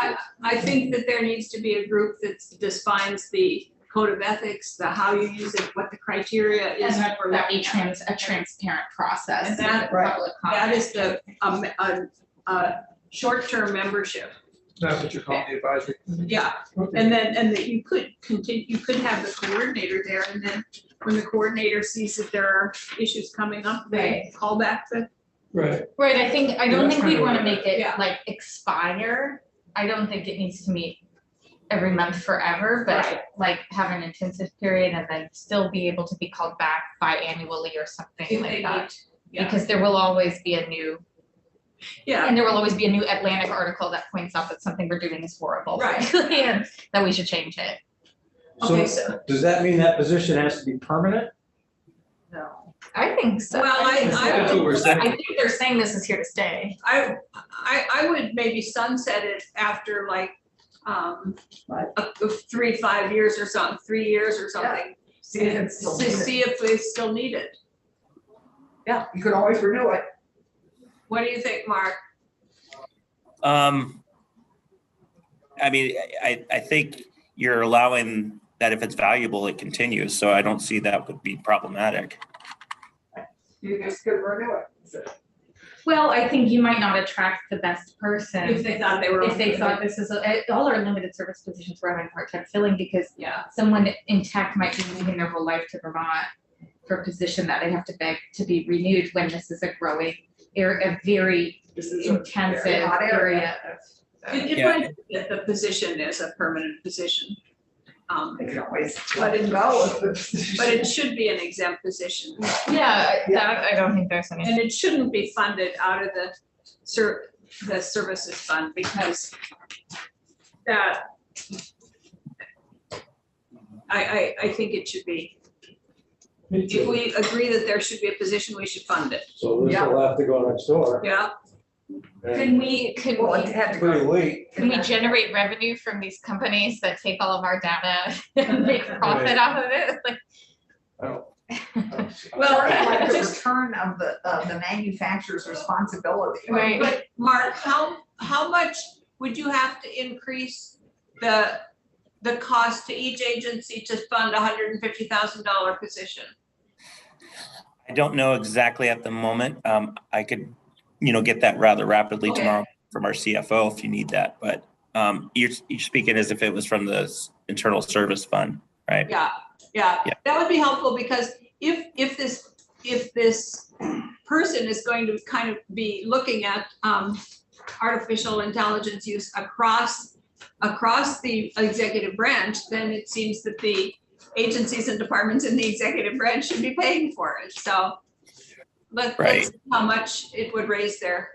I think that there needs to be a group that defines the code of ethics, the how you use it, what the criteria is And for that be looking at it. a transparent process. And that- with public That is comment. the short-term membership. That's what you're calling the advisory. Yeah, and that you could continue, you could have the coordinator there, and then when the coordinator sees that there are issues coming up, they call back the. Right. Right, I don't that's think we'd kind of wanna what- make it Yeah. like expire. I don't think it needs to meet every month forever, but Right. like have an intensive period and then still be able to be called back biannually or something If like they that. need, yeah. Because there will always be a new, Yeah, and there will always be a new Atlantic article that points out that something we're doing is horrible. Right. And that we should change it. okay, So so, does that mean that position has to be permanent? no. I think so. Well, That's what we're saying. I think they're saying this is here to stay. I would maybe sunset it after like, 5 years or something, 3 years or something. see if it's still To needed. see if they still need it. Yeah, you could always renew it. What do you think, Mark? I mean, I think you're allowing that if it's valuable, it continues, so I don't see that would be problematic. You just could renew it. Well, I think you might not attract the best person. If they thought they were. If they thought this is, all our limited service positions we're having a hard time filling because Yeah, someone in tech might be moving their whole life to Vermont for a position that they have to beg to be renewed when this is a growing area, a very This is a intensive very hot area of. it Yeah. might be that the position is a permanent position. They can always let it go. But it should be an exempt position. Yeah, that, I don't think there's any. And it shouldn't be funded out of the services fund because that, I think it should be. Me If too. we agree that there should be a position, we should fund it. So this will have to go next door. Yeah, Can we Well, it had to go. Pretty late. can we generate revenue from these companies that take all of our data and make profit off of it? Like, I don't. well, Like the just, return of the manufacturer's responsibility. Right. but Mark, how much would you have to increase the cost to each agency to fund $150,000 position? I don't know exactly at the moment. I could, get that rather rapidly Okay. tomorrow from our CFO if you need that. But you're speaking as if it was from the internal service fund, right? Yeah, Yeah. that would be helpful because if this person is going to kind of be looking at artificial intelligence use across the executive branch, then it seems that the agencies and departments in the executive branch should be paying for it. So let's see how much it would raise their.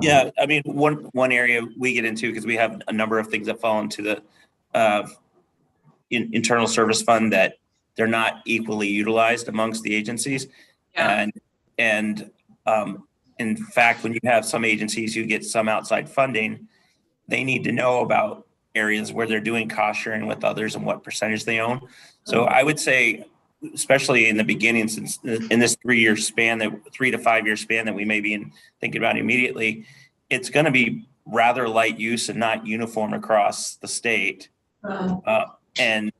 Yeah, I mean, one area we get into, because we have a number of things that fall into the internal service fund that they're not equally utilized amongst the agencies. Yeah. And in fact, when you have some agencies who get some outside funding, they need to know about areas where they're doing cost sharing with others and what percentage they own. So I would say, especially in the beginning, since in this 3 to 5 year span that we may be thinking about immediately, it's going to be rather light use and not uniform across the state. And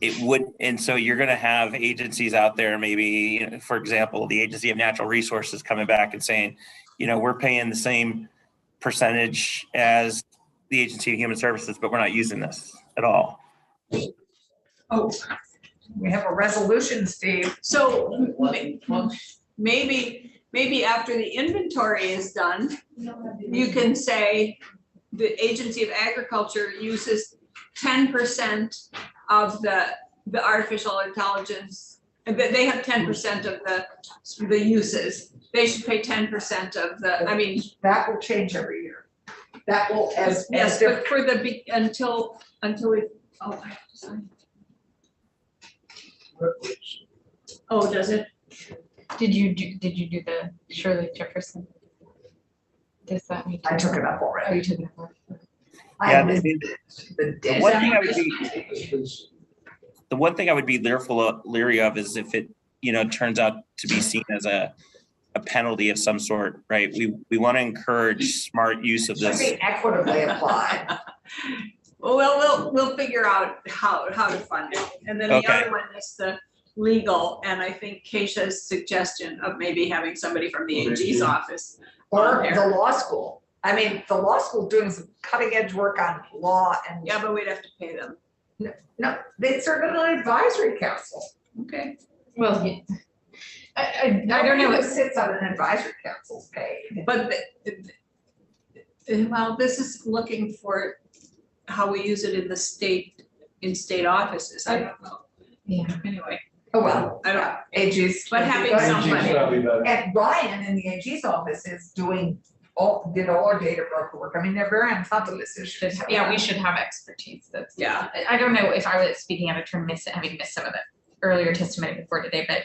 it would, and so you're going to have agencies out there, maybe, for example, the Agency of Natural Resources coming back and saying, we're paying the same percentage as the Agency of Human Services, but we're not using this at all. Oh, we have a resolution, Steve. So maybe after the inventory is done, you can say the Agency of Agriculture uses 10% of the artificial intelligence, and they have 10% of the uses. They should pay 10% of the, That will change every year. That will, as yes, different. but for until we, I have to sign. Oh, does it? did you do the Shirley Jefferson? Does that need to? I took it up Oh, already. you took it up. I Yeah, did the the one thing I would be leery of is if it, turns out to be seen as a penalty of some sort, right? We want to encourage smart use of should this. be equitably applied. Well, we'll figure out how to fund it. And then the Okay. other one is the legal, and I think Keisha's suggestion of maybe having somebody from the AG's office. Or on there. the law school. The law school doing some cutting edge work on law and. Yeah, but we'd have to pay them. No, they serve on an advisory council. Okay. Well, yeah. I don't know. Nobody who sits on an advisory council's paid. But well, this is looking for how we use it in state offices. I don't know. Yeah. Anyway, Oh, well, I don't, AG's. but having But- somebody. And Ryan in the AG's office is did all our data broker work. They're very on top of this issue. Yeah, we should have expertise. That's. Yeah. I don't know if I was speaking out of turn, having missed some of the earlier testimony before today, but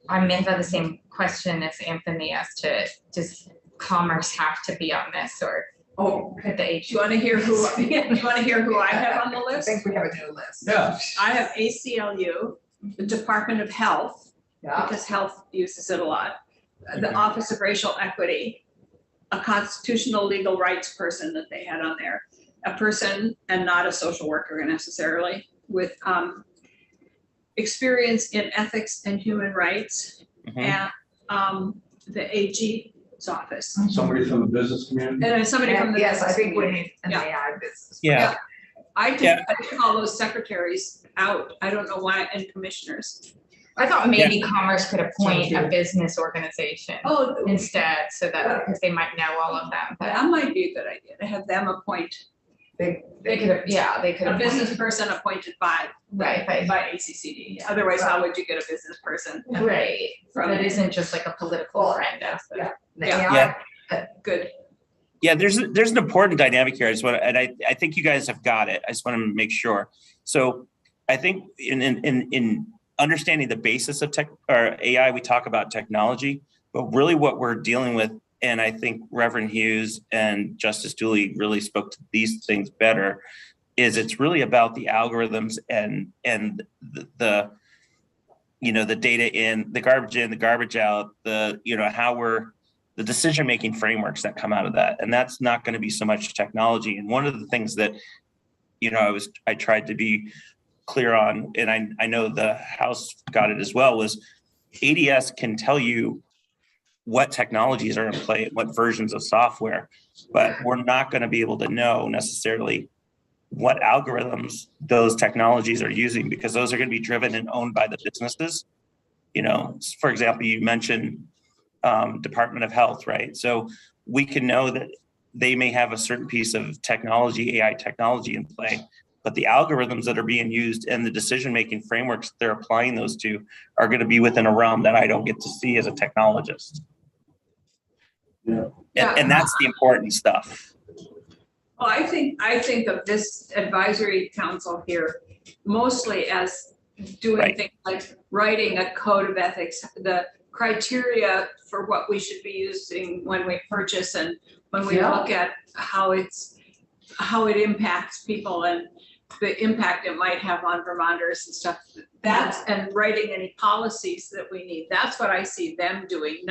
I may have the same question as Anthony as to, does commerce have to be on this, or Oh, could the Do AG? you want to hear who? Do you want to hear who I have on the I list? think we have a new list. Yeah. I have ACLU, the Department of Health, Yeah. because health uses it a lot. The Office of Racial Equity, a constitutional legal rights person that they had on there, a person and not a social worker necessarily with experience in ethics and human rights. Mhm. And the AG office. Somebody from the business community. And then somebody from the Yes, I business think we community. need an Yeah. AI business. Yeah, I Yeah. took all those secretaries out. I don't know why, and commissioners. I thought maybe Commerce could appoint Thank a you. business organization Oh, instead, so that, because they might know all of them, but that might be a good idea to have them appoint they could, yeah, they could. a appoint- business person appointed by Right, by ACCD. Otherwise, how would you get a business person? right, From- that isn't just like a political Well, friend of the. yeah. The Yeah. AI Good. yeah, there's an important dynamic here. I just want to, and I think you guys have got it. I just want to make sure. So I think in understanding the basis of tech or AI, we talk about technology, but really what we're dealing with, and I think Reverend Hughes and Justice Dooley really spoke to these things better, is it's really about the algorithms and the you know, the data in, the garbage out, the, you know, how we're, the decision-making frameworks that come out of that. And that's not going to be so much technology. And one of the things that, you know, I tried to be clear on, and I know the House got it as well, was ADS can tell you what technologies are in play, what versions of software, but we're not going to be able to know necessarily what algorithms those technologies are using, because those are going to be driven and owned by the businesses. You know, for example, you mentioned Department of Health, right? So we can know that they may have a certain piece of technology, AI technology in play, but the algorithms that are being used and the decision-making frameworks they're applying those to are going to be within a realm that I don't get to see as a technologist. Yeah. And that's the important stuff. Well, I think of this advisory council here mostly as doing Right. things like writing a code of ethics, the criteria for what we should be using when we purchase and when we Yeah. look at how it impacts people and the impact it might have on Vermonters and stuff. That's, and writing any policies that we need. That's what I see them doing,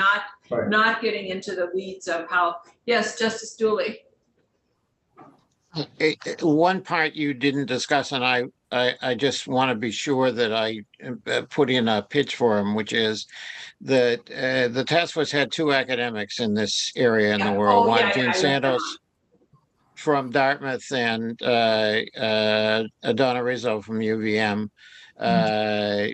Right. not getting into the weeds of how, yes, Justice Dooley. One part you didn't discuss, and I just want to be sure that I put in a pitch for him, which is that the task force had two academics in this area in the Yeah. world. Oh, One, yeah, Gene I read Santos from Dartmouth and Donna Rizzo from UVM.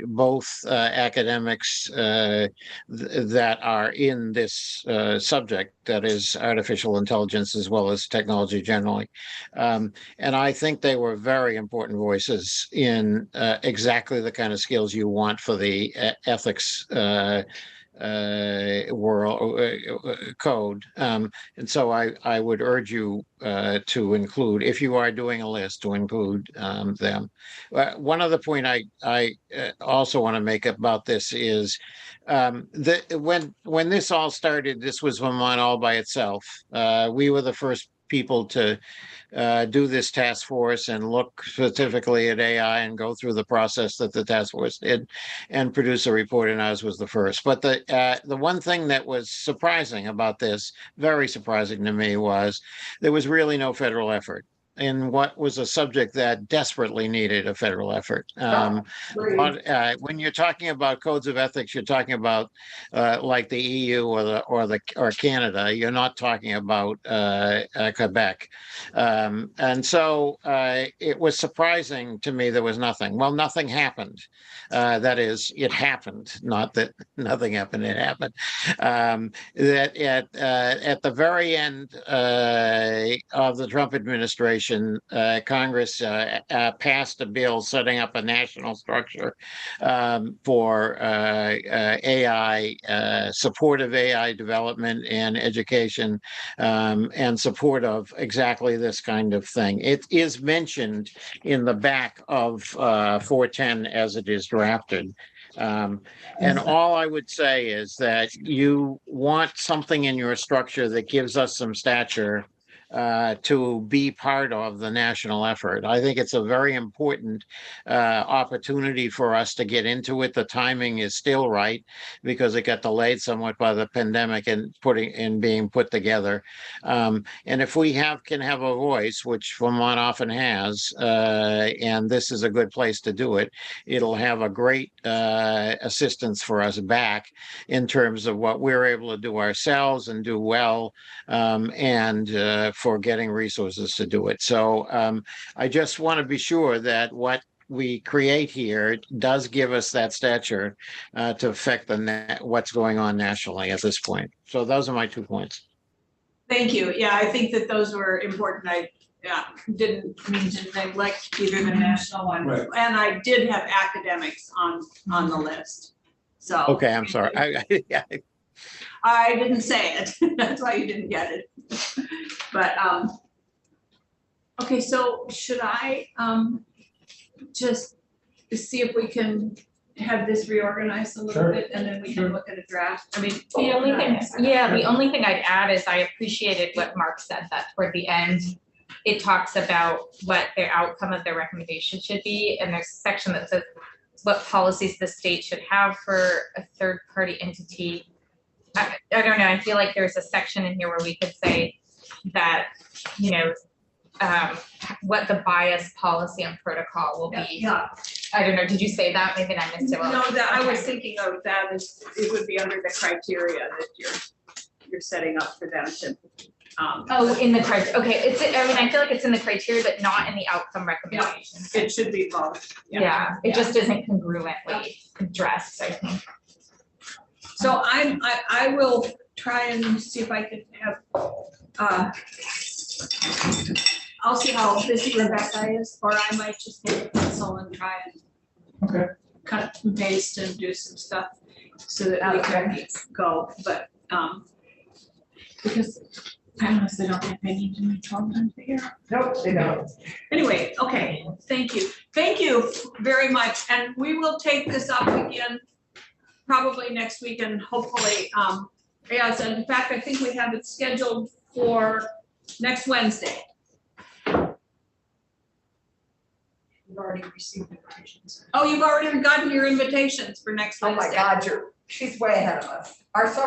Both academics that are in this subject, that is artificial intelligence as well as technology generally. And I think they were very important voices in exactly the kind of skills you want for the ethics world code. And so I would urge you to include, if you are doing a list, to include them. One other point I also want to make about this is that when this all started, this was Vermont all by itself. We were the first people to do this task force and look specifically at AI and go through the process that the task force did and produce a report, and ours was the first. But the one thing that was surprising about this, very surprising to me, was there was really no federal effort in what was a subject that desperately needed a federal effort. When you're talking about codes of ethics, you're talking about like the EU or Canada. You're not talking about Quebec, and so it was surprising to me there was nothing. Well, nothing happened. That is, it happened. Not that nothing happened. It happened. That at the very end of the Trump administration, Congress passed a bill setting up a national structure for AI, supportive AI development and education, and support of exactly this kind of thing. It is mentioned in the back of 410 as it is drafted. And all I would say is that you want something in your structure that gives us some stature to be part of the national effort. I think it's a very important opportunity for us to get into it. The timing is still right because it got delayed somewhat by the pandemic and being put together. And if we can have a voice, which Vermont often has, and this is a good place to do it, it'll have a great assistance for us back in terms of what we're able to do ourselves and do well, and for getting resources to do it. So I just want to be sure that what we create here does give us that stature to affect what's going on nationally at this point. So those are my 2 points. Thank you. Yeah, I think that those were important. I didn't mean to neglect either the national one. Right. And I did have academics on the list. So. Okay, I'm sorry. I didn't say it. That's why you didn't get it. But, okay, so should I just see if we can have this reorganized a little Sure. bit and then we can look at a draft? I mean. The only thing I'd add is I appreciated what Mark said, that toward the end, it talks about what the outcome of their recommendation should be. And there's a section that says what policies the state should have for a third-party entity. I don't know, I feel like there's a section in here where we could say that, you know, what the bias policy and protocol will be. Yeah. I don't know, did you say that? Maybe I missed it. No, that I was Okay. thinking of that as, it would be under the criteria that you're setting up for them to. Oh, in the criteria, okay, I mean, I feel like it's in the criteria, but not in the outcome recommendations. It should be both. Yeah, it just isn't congruently addressed, I think. So I will try and see if I can have, I'll see how busy Rebecca is, or I might just take a pencil and try and Okay. cut and paste and do some stuff so that we can go, but, because I honestly don't think they need to make 12 months a year. Nope, they don't. Anyway, okay, thank you. Thank you very much, and we will take this up again probably next week and hopefully, yes, and in fact, I think we have it scheduled for next Wednesday. We've already received invitations. Oh, you've already gotten your invitations for next Oh Wednesday. my God, she's way ahead of us. Our social